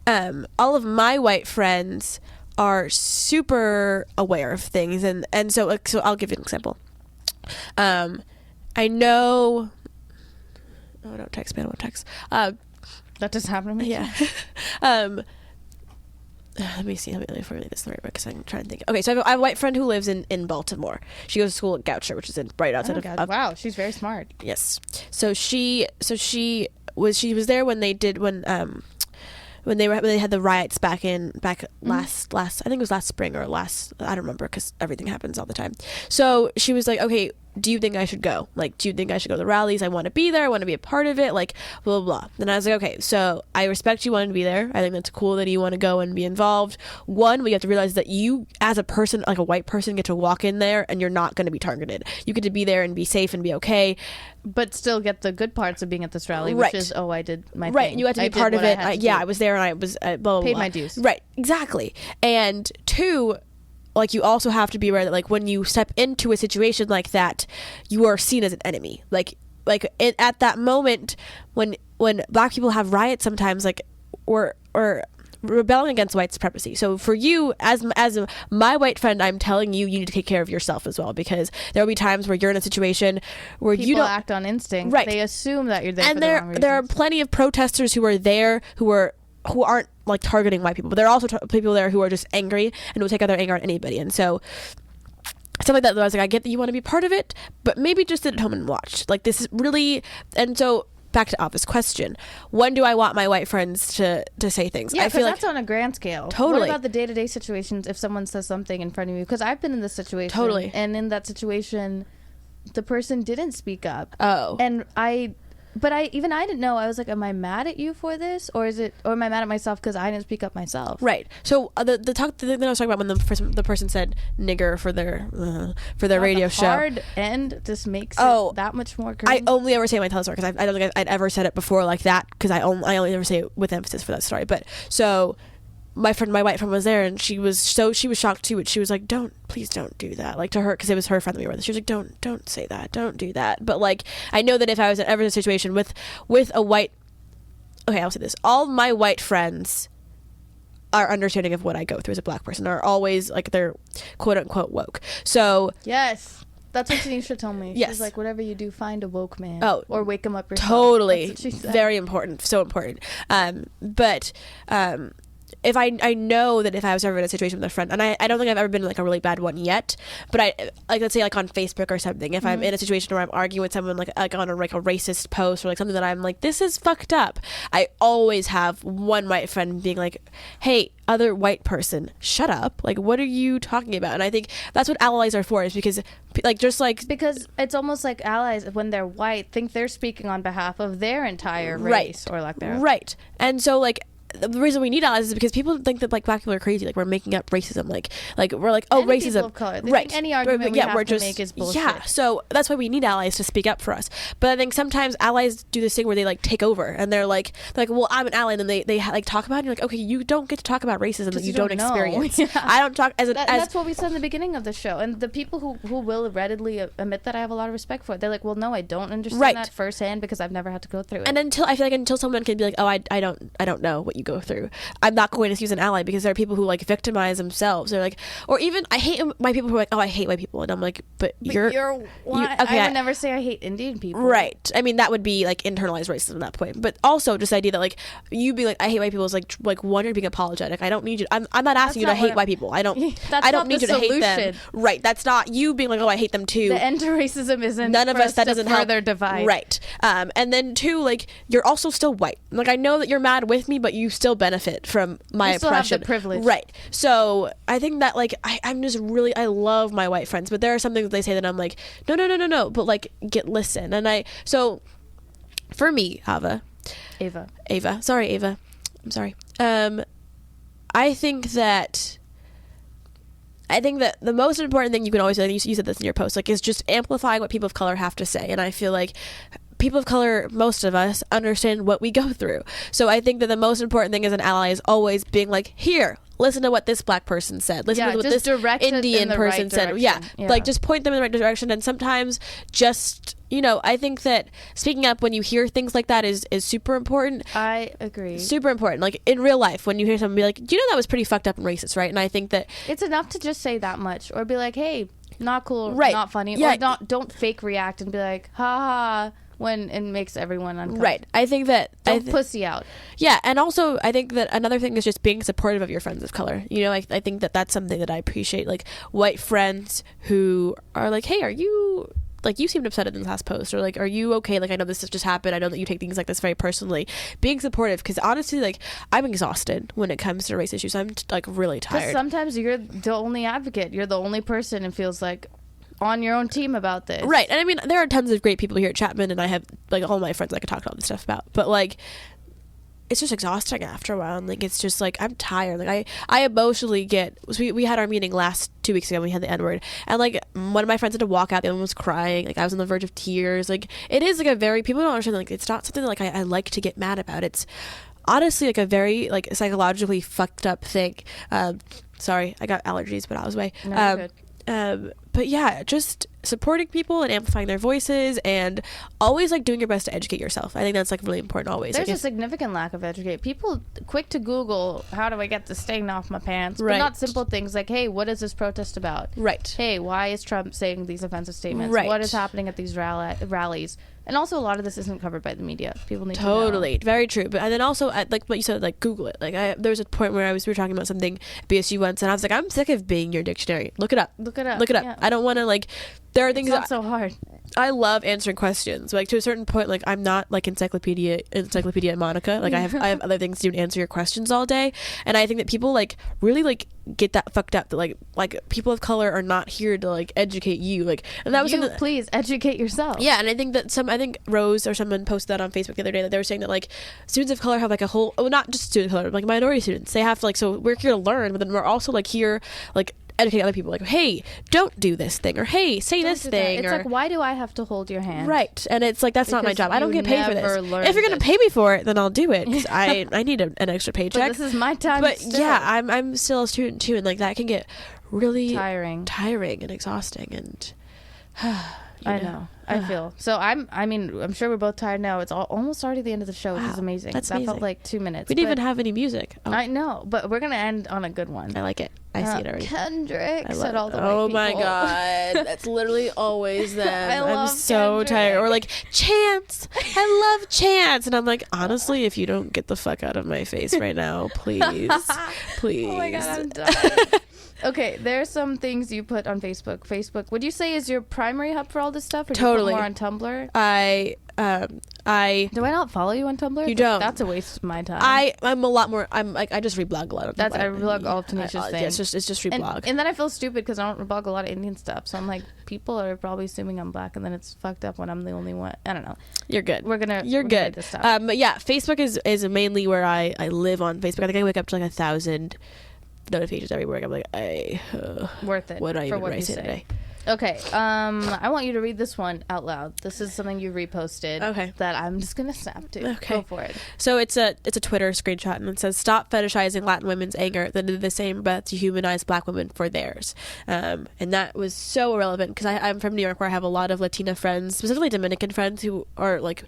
all of my white friends are super aware of things, and so I'll give you an example. I know. Oh, don't text me. I don't want to text. That just happened to me. Yeah. Let me see. Let me formulate this the right way because I'm trying to think. Okay, so I have a white friend who lives in Baltimore. She goes to school at Goucher, which is right outside of. Wow, she's very smart. Yes. So she was there when they had the riots back last I think it was last spring or I don't remember because everything happens all the time. So she was like, okay, do you think I should go? Like, do you think I should go to the rallies? I want to be there. I want to be a part of it. Like, blah, blah, blah. Then I was like, okay, so I respect you wanting to be there. I think that's cool that you want to go and be involved. One, we have to realize that you, as a person, like a white person, get to walk in there and you're not going to be targeted. You get to be there and be safe and be okay. But still get the good parts of being at this rally, which is, I did my right. thing. You had to be part of it. I was there and I was blah, blah, paid blah. my dues. Right, exactly. And two, like, you also have to be aware that, like, when you step into a situation like that, you are seen as an enemy. At that moment, when black people have riots, sometimes, like, or rebelling against white supremacy. So for you, as my white friend, I'm telling you, you need to take care of yourself as well, because there will be times where you're in a situation where people you don't act on instinct. Right. They assume that you're there. And for the wrong there are reasons. plenty of protesters who are there who aren't like targeting white people, but there are also people there who are just angry and will take out their anger on anybody. And so stuff like that, I was like, I get that you want to be part of it, but maybe just sit at home and watch. Like, this is really. And so back to Alpha's question, when do I want my white friends to say things? Yeah, I feel like that's on a grand scale. Totally. What about the day-to-day situations if someone says something in front of you? Because I've been in this situation. Totally. And in that situation, the person didn't speak up. Oh. And I didn't know. I was like, am I mad at you for this? Or am I mad at myself because I didn't speak up myself? Right. So the thing I was talking about when the person said nigger for their radio show. Hard end just makes it that much more cringe. I only ever say it when I tell the story because I don't think I'd ever said it before like that, because I only ever say it with emphasis for that story. But so my white friend was there, and she was shocked too. But she was like, please don't do that. Like, to her, because it was her friend that we were with. She was like, don't say that. Don't do that. But like, I know that if I was ever in a situation with a white, okay, I'll say this. All my white friends are understanding of what I go through as a black person, are always like, they're quote unquote woke. So yes. That's what Tanisha told me. Yes. She's like, whatever you do, find a woke man. Oh. Or wake him up yourself. Totally. That's what she said. Very important. So important. But if I know that if I was ever in a situation with a friend, and I don't think I've ever been in like a really bad one yet, but I, like, let's say like on Facebook or something, if I'm in a situation where I'm arguing with someone like on a racist post or like something that I'm like, this is fucked up, I always have one white friend being like, hey, other white person, shut up, like, what are you talking about? And I think that's what allies are for, is because because it's almost like allies, when they're white, think they're speaking on behalf of their entire race, or lack thereof. Right. And so like, the reason we need allies is because people think that like black people are crazy, like we're making up racism, like we're like, oh, any racism, people of color. They right? think any argument we have to make is bullshit. Yeah, so that's why we need allies to speak up for us. But I think sometimes allies do this thing where they like take over, and they're like, well, I'm an ally, and then they like talk about it, and you're like, okay, you don't get to talk about racism that you don't experience. Yeah. I don't talk as that's what we said in the beginning of the show, and the people who will readily admit that, I have a lot of respect for it. They're like, well, no, I don't understand that firsthand because I've never had to go through it. And until someone can be like, oh, I don't know what you go through. I'm not going to use an ally because there are people who like victimize themselves. They're like, or even I hate white people who are like, oh, I hate white people, and I'm like, but you're white. Okay, I would never say I hate Indian people. Right. I mean, that would be like internalized racism at that point. But also just the idea that like you be like, I hate white people is like one, you're being apologetic. I don't need you. I'm not asking you to hate white people. I don't need you to hate them. Right. That's not you being like, oh, I hate them too. The end to racism isn't none of us that doesn't further help. divide. Right. And then two, like you're also still white. Like I know that you're mad with me, but you still benefit from my you still oppression. have the privilege. Right. So I think that like I'm just really, I love my white friends, but there are some things that they say that I'm like, no, but like listen. And so for me, Ava, sorry, Ava, I'm sorry. I think that the most important thing you can always do, and you said this in your post, like, is just amplifying what people of color have to say. And I feel like people of color, most of us, understand what we go through. So I think that the most important thing as an ally is always being like, here, listen to what this black person said. Listen to what this Indian person said. Yeah, like just point them in the right direction. And sometimes just, I think that speaking up when you hear things like that is super important. I agree. Super important. Like in real life, when you hear someone be like, do you know that was pretty fucked up and racist, right? And I think that it's enough to just say that much, or be like, hey, not cool, right, not funny, yeah, or don't fake react and be like, ha ha, when it makes everyone uncomfortable. Right. I think that don't pussy out. Yeah, and also I think that another thing is just being supportive of your friends of color. I think that that's something that I appreciate. Like white friends who are like, hey, are you, like, you seemed upset at this last post, or like, are you okay? Like, I know this has just happened. I know that you take things like this very personally. Being supportive, because honestly, like, I'm exhausted when it comes to race issues. I'm like really tired. Because sometimes you're the only advocate. You're the only person and feels like on your own team about this. Right. And I mean, there are tons of great people here at Chapman, and I have like all my friends I could talk all this stuff about. But like, it's just exhausting after a while, and like it's just like I'm tired. Like I emotionally get. We had our meeting 2 weeks ago. We had the N-word, and like one of my friends had to walk out. The other one was crying. Like I was on the verge of tears. Like it is like a very, people don't understand. Like it's not something that, like I like to get mad about. It's honestly like a very like psychologically fucked up thing. Sorry, I got allergies, but I was way. No, you're good. But yeah, just supporting people and amplifying their voices, and always like doing your best to educate yourself. I think that's like really important always. There's like, a significant lack of educate. People quick to Google, how do I get the stain off my pants? Right. But not simple things like, hey, what is this protest about? Right. Hey, why is Trump saying these offensive statements? Right. What is happening at these rallies? And also a lot of this isn't covered by the media. People need totally to know. Very true. But and then also like what you said, like Google it. Like there was a point where we were talking about something BSU once, and I was like, I'm sick of being your dictionary. Look it up. Yeah. I don't want to like. There are things. It's not so hard. I love answering questions. Like to a certain point, like I'm not like Encyclopedia Monica. Like I have other things to do and answer your questions all day. And I think that people like really like get that fucked up, that like people of color are not here to like educate you. Like, and that was something that, please educate yourself. Yeah, and I think that Rose or someone posted that on Facebook the other day, that they were saying that like students of color have like a whole, not just students of color, like minority students, they have to like, so we're here to learn, but then we're also like here like educate other people, like, hey, don't do this thing, or hey, say this thing. It's like, why do I have to hold your hand? Right. And it's like, that's not my job. I don't get paid for this. If you're gonna pay me for it, then I'll do it, because I need an extra paycheck. But this is my time. But yeah, I'm still a student too, and like that can get really tiring and exhausting, and I know. I feel so. I'm sure we're both tired now. It's almost already the end of the show, which is amazing. That felt like 2 minutes. We didn't even have any music. I know, but we're gonna end on a good one. I like it. I see it already. Kendrick said all the oh white people. My god, that's literally always them. I'm so Kendrick. tired. Or like Chance, I love Chance, and I'm like, honestly, if you don't get the fuck out of my face right now, please. Oh my god, I'm done. Okay, there's some things you put on Facebook. Facebook, would you say, is your primary hub for all this stuff? Or totally. Do you put more on Tumblr? Do I not follow you on Tumblr? You don't. That's a waste of my time. I'm a lot more. I'm like, I just reblog a lot of. I reblog all of Tanisha's things. It's just reblog. And then I feel stupid because I don't reblog a lot of Indian stuff. So I'm like, people are probably assuming I'm black, and then it's fucked up when I'm the only one. I don't know. You're good. You're good. This stuff. But yeah, Facebook is mainly where I live on Facebook. I think I wake up to like 1,000 notifications every morning. I'm like, worth it. What do I even what write today? Okay, I want you to read this one out loud. This is something you reposted. Okay. That I'm just gonna snap to. Okay. Go for it. So it's a Twitter screenshot, and it says, "Stop fetishizing Latin women's anger, then do the same breath to humanize Black women for theirs." And that was so relevant because I'm from New York, where I have a lot of Latina friends, specifically Dominican friends, who are like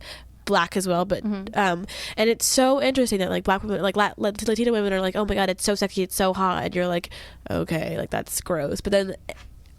black as well, but and it's so interesting that like black women, like Latina women are like, oh my god, it's so sexy, it's so hot, and you're like, okay, like that's gross. But then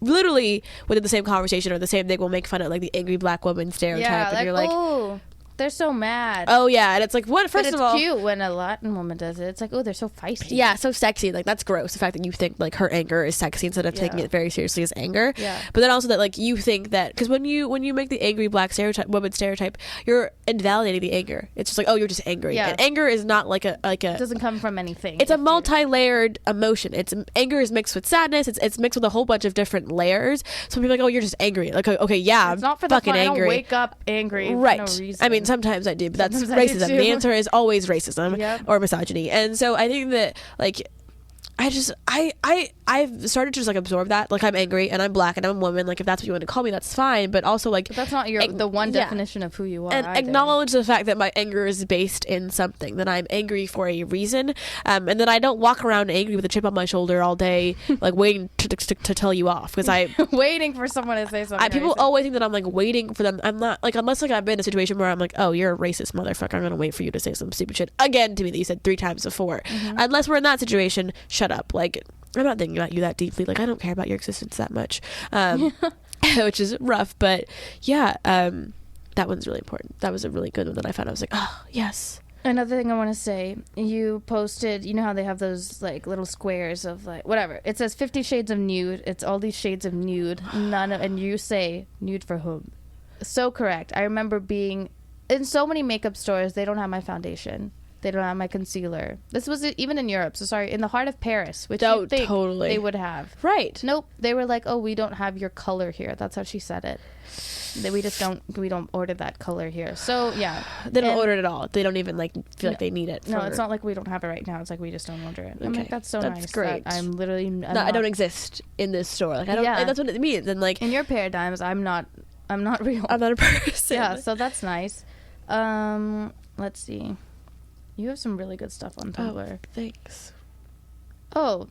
literally within the same conversation or the same thing, we'll make fun of like the angry black woman stereotype, Yeah, and like, you're like, oh, they're so mad. oh yeah, and it's like, what? First but of all, it's cute when a Latin woman does it. It's like, oh, they're so feisty. yeah, so sexy. Like that's gross. The fact that you think like her anger is sexy instead of taking it very seriously as anger. Yeah. But then also that like you think that because when you make the angry black woman stereotype, you're invalidating the anger. It's just like, oh, you're just angry. Yeah. And anger is not like a It doesn't come from anything. It's a multi-layered emotion. It's anger is mixed with sadness. It's mixed with a whole bunch of different layers. So people are like, oh, you're just angry. Like, okay, yeah, it's not for fucking the fun. angry. I don't wake up angry Right. for no reason. I mean, sometimes I do, but that's Sometimes I do racism. too. The answer is always racism Yep. or misogyny. And so I think that like I've started to just like absorb that. Like I'm angry and I'm black and I'm a woman. Like if that's what you want to call me, that's fine. But also like, but that's not the one definition of who you are. and either. acknowledge the fact that my anger is based in something. That I'm angry for a reason, and that I don't walk around angry with a chip on my shoulder all day, like waiting to tell you off because I waiting for someone to say something. people racist. always think that I'm like waiting for them. I'm not like unless like I've been in a situation where I'm like, oh, you're a racist motherfucker. I'm gonna wait for you to say some stupid shit again to me that you said 3 times before. Unless we're in that situation, shut up. Like I'm not thinking about you that deeply. Like I don't care about your existence that much, which is rough. But yeah, that one's really important. That was a really good one that I found. I was like, oh yes. Another thing I want to say, you posted, you know how they have those like little squares of like whatever. It says 50 shades of nude. It's all these shades of nude. And you say nude for whom? So correct. I remember being in so many makeup stores. They don't have my foundation. They don't have my concealer. This was even in Europe. So sorry, in the heart of Paris, which you think totally they would have. Right. Nope. They were like, oh, we don't have your color here. That's how she said it. We don't order that color here. So yeah, they don't order it at all. They don't even like feel like they need it. No, it's not like we don't have it right now. It's like we just don't order it. I'm like, that's so nice. Great. I'm literally. I don't exist in this store. Like I don't. Yeah. That's what it means. And like in your paradigms, I'm not real. I'm not a person. Yeah. So that's nice. Let's see. You have some really good stuff on Tumblr. Oh, thanks. Oh,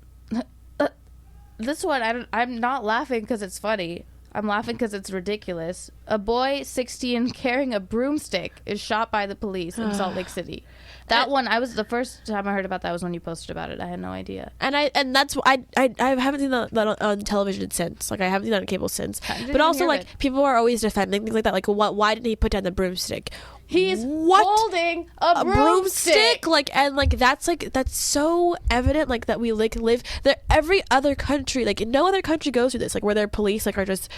this one I'm not laughing because it's funny. I'm laughing because it's ridiculous. A boy 16 carrying a broomstick is shot by the police in Salt Lake City. That one, the first time I heard about that was when you posted about it. I had no idea. And that's I haven't seen that on television since. Like I haven't seen that on cable since. But also like people are always defending things like that. Like why didn't he put down the broomstick? He's holding a broomstick. Like and like that's so evident. Like that we live that every other country, like no other country goes through this. Like where their police like are just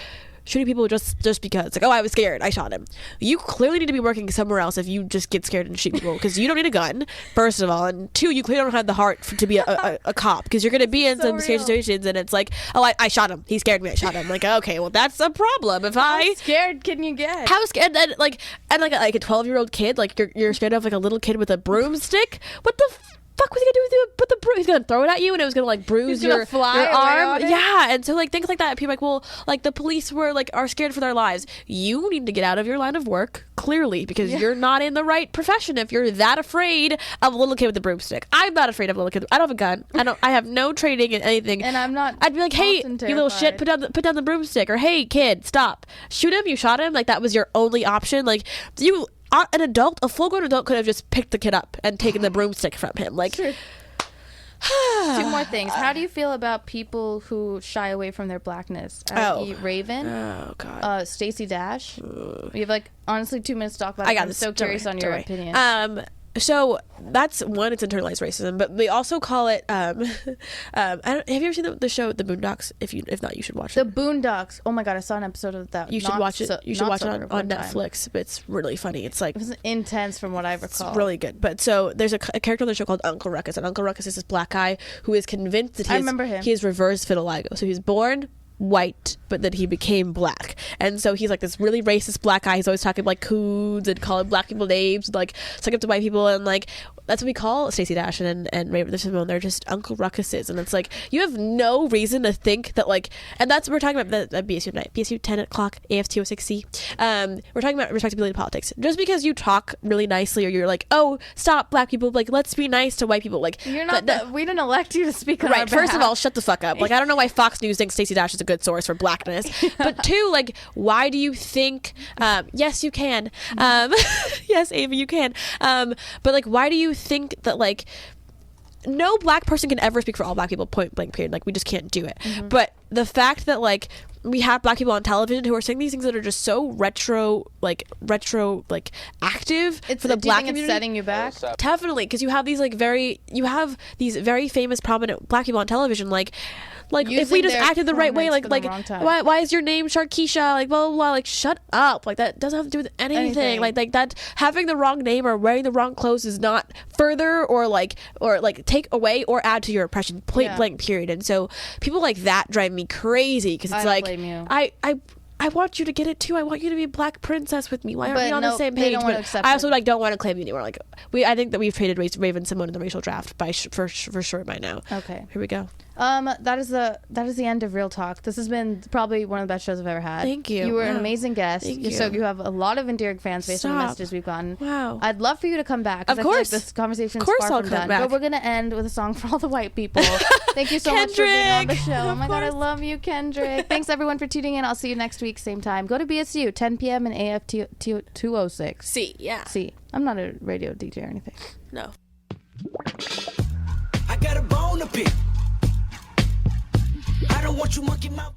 shooting people just because like, oh, I was scared, I shot him. You clearly need to be working somewhere else if you just get scared and shoot people because you don't need a gun, first of all, and 2, you clearly don't have the heart to be a cop because you're gonna be in some scary situations and it's like, oh, I shot him, he scared me, I shot him. Like, okay, well that's a problem. If How scared can you get? How scared? And like a 12-year-old kid, like you're scared of like a little kid with a broomstick. What the fuck was he gonna do with the broom? He's gonna throw it at you and it was gonna like bruise your arm. Yeah, and so like things like that. People are like, well, like the police are scared for their lives. You need to get out of your line of work clearly because you're not in the right profession if you're that afraid of a little kid with a broomstick. I'm not afraid of a little kid. I don't have a gun. I have no training in anything. And I'm not. I'd be like, hey, you little shit, put down the broomstick, or hey, kid, stop, shoot him. You shot him. Like that was your only option. Like a full-grown adult could have just picked the kid up and taken the broomstick from him. Like, Sure. 2 more things. How do you feel about people who shy away from their blackness? Raven. Oh God. Stacey Dash. We have like honestly 2 minutes to talk about it. I'm so curious on your opinion. So that's one, it's internalized racism, but they also call it have you ever seen the show The Boondocks? If not, you should watch it. The Boondocks. Oh my God, I saw an episode of that. You should watch it. You should watch it on Netflix. But it's really funny. It's like, it was intense from what I recall. It's really good. But so there's a character on the show called Uncle Ruckus, and Uncle Ruckus is this black guy who is convinced that he is reverse vitiligo. So he's born white, but then he became black, and so he's like this really racist black guy. He's always talking like coons and calling black people names, like sucking up to white people, and like that's what we call Stacey Dash and Raven Simone. They're just Uncle Ruckuses, and it's like you have no reason to think that like, and that's what we're talking about that BSU night, BSU 10 o'clock, AFT 06C. We're talking about respectability politics. Just because you talk really nicely, or you're like, oh, stop black people, like let's be nice to white people, like you're not. We didn't elect you to speak on right. our behalf. First of all, shut the fuck up. Like I don't know why Fox News thinks Stacey Dash is a good good source for blackness. But two, like, why do you think, yes, you can. Yes, Ava, you can. But like, why do you think that, like, no black person can ever speak for all black people, point blank period. Like, we just can't do it. But the fact that, like, we have black people on television who are saying these things that are just so retro active for the black community. It's setting you back. Definitely, because you have these very famous prominent black people on television, like if we just acted the right way, like why is your name Sharkeisha, like blah blah blah, like shut up, like that doesn't have to do with anything. Like that having the wrong name or wearing the wrong clothes is not further or take away or add to your impression, point blank period. And so people like that drive me crazy, because it's like, I want you to get it too. I want you to be a black princess with me. Why aren't we on the same page? But I also don't want to claim you anymore. Like, I think that we've traded Raven Simone in the racial draft for sure by now. Okay, here we go. That is the end of Real Talk. This has been probably one of the best shows I've ever had. Thank you. You were an amazing guest. Thank you. So you have a lot of endearing fans based on the messages we've gotten. Wow. I'd love for you to come back. Of course. This conversation is far from come done. back. But we're gonna end with a song for all the white people. Thank you so much for being on the show. Oh my God, I love you, Kendrick. Thanks everyone for tuning in. I'll see you next week, same time. Go to BSU, 10 p.m. and AFT 206. See. I'm not a radio DJ or anything. No. I got a bone to pick. I don't want you monkey mouth.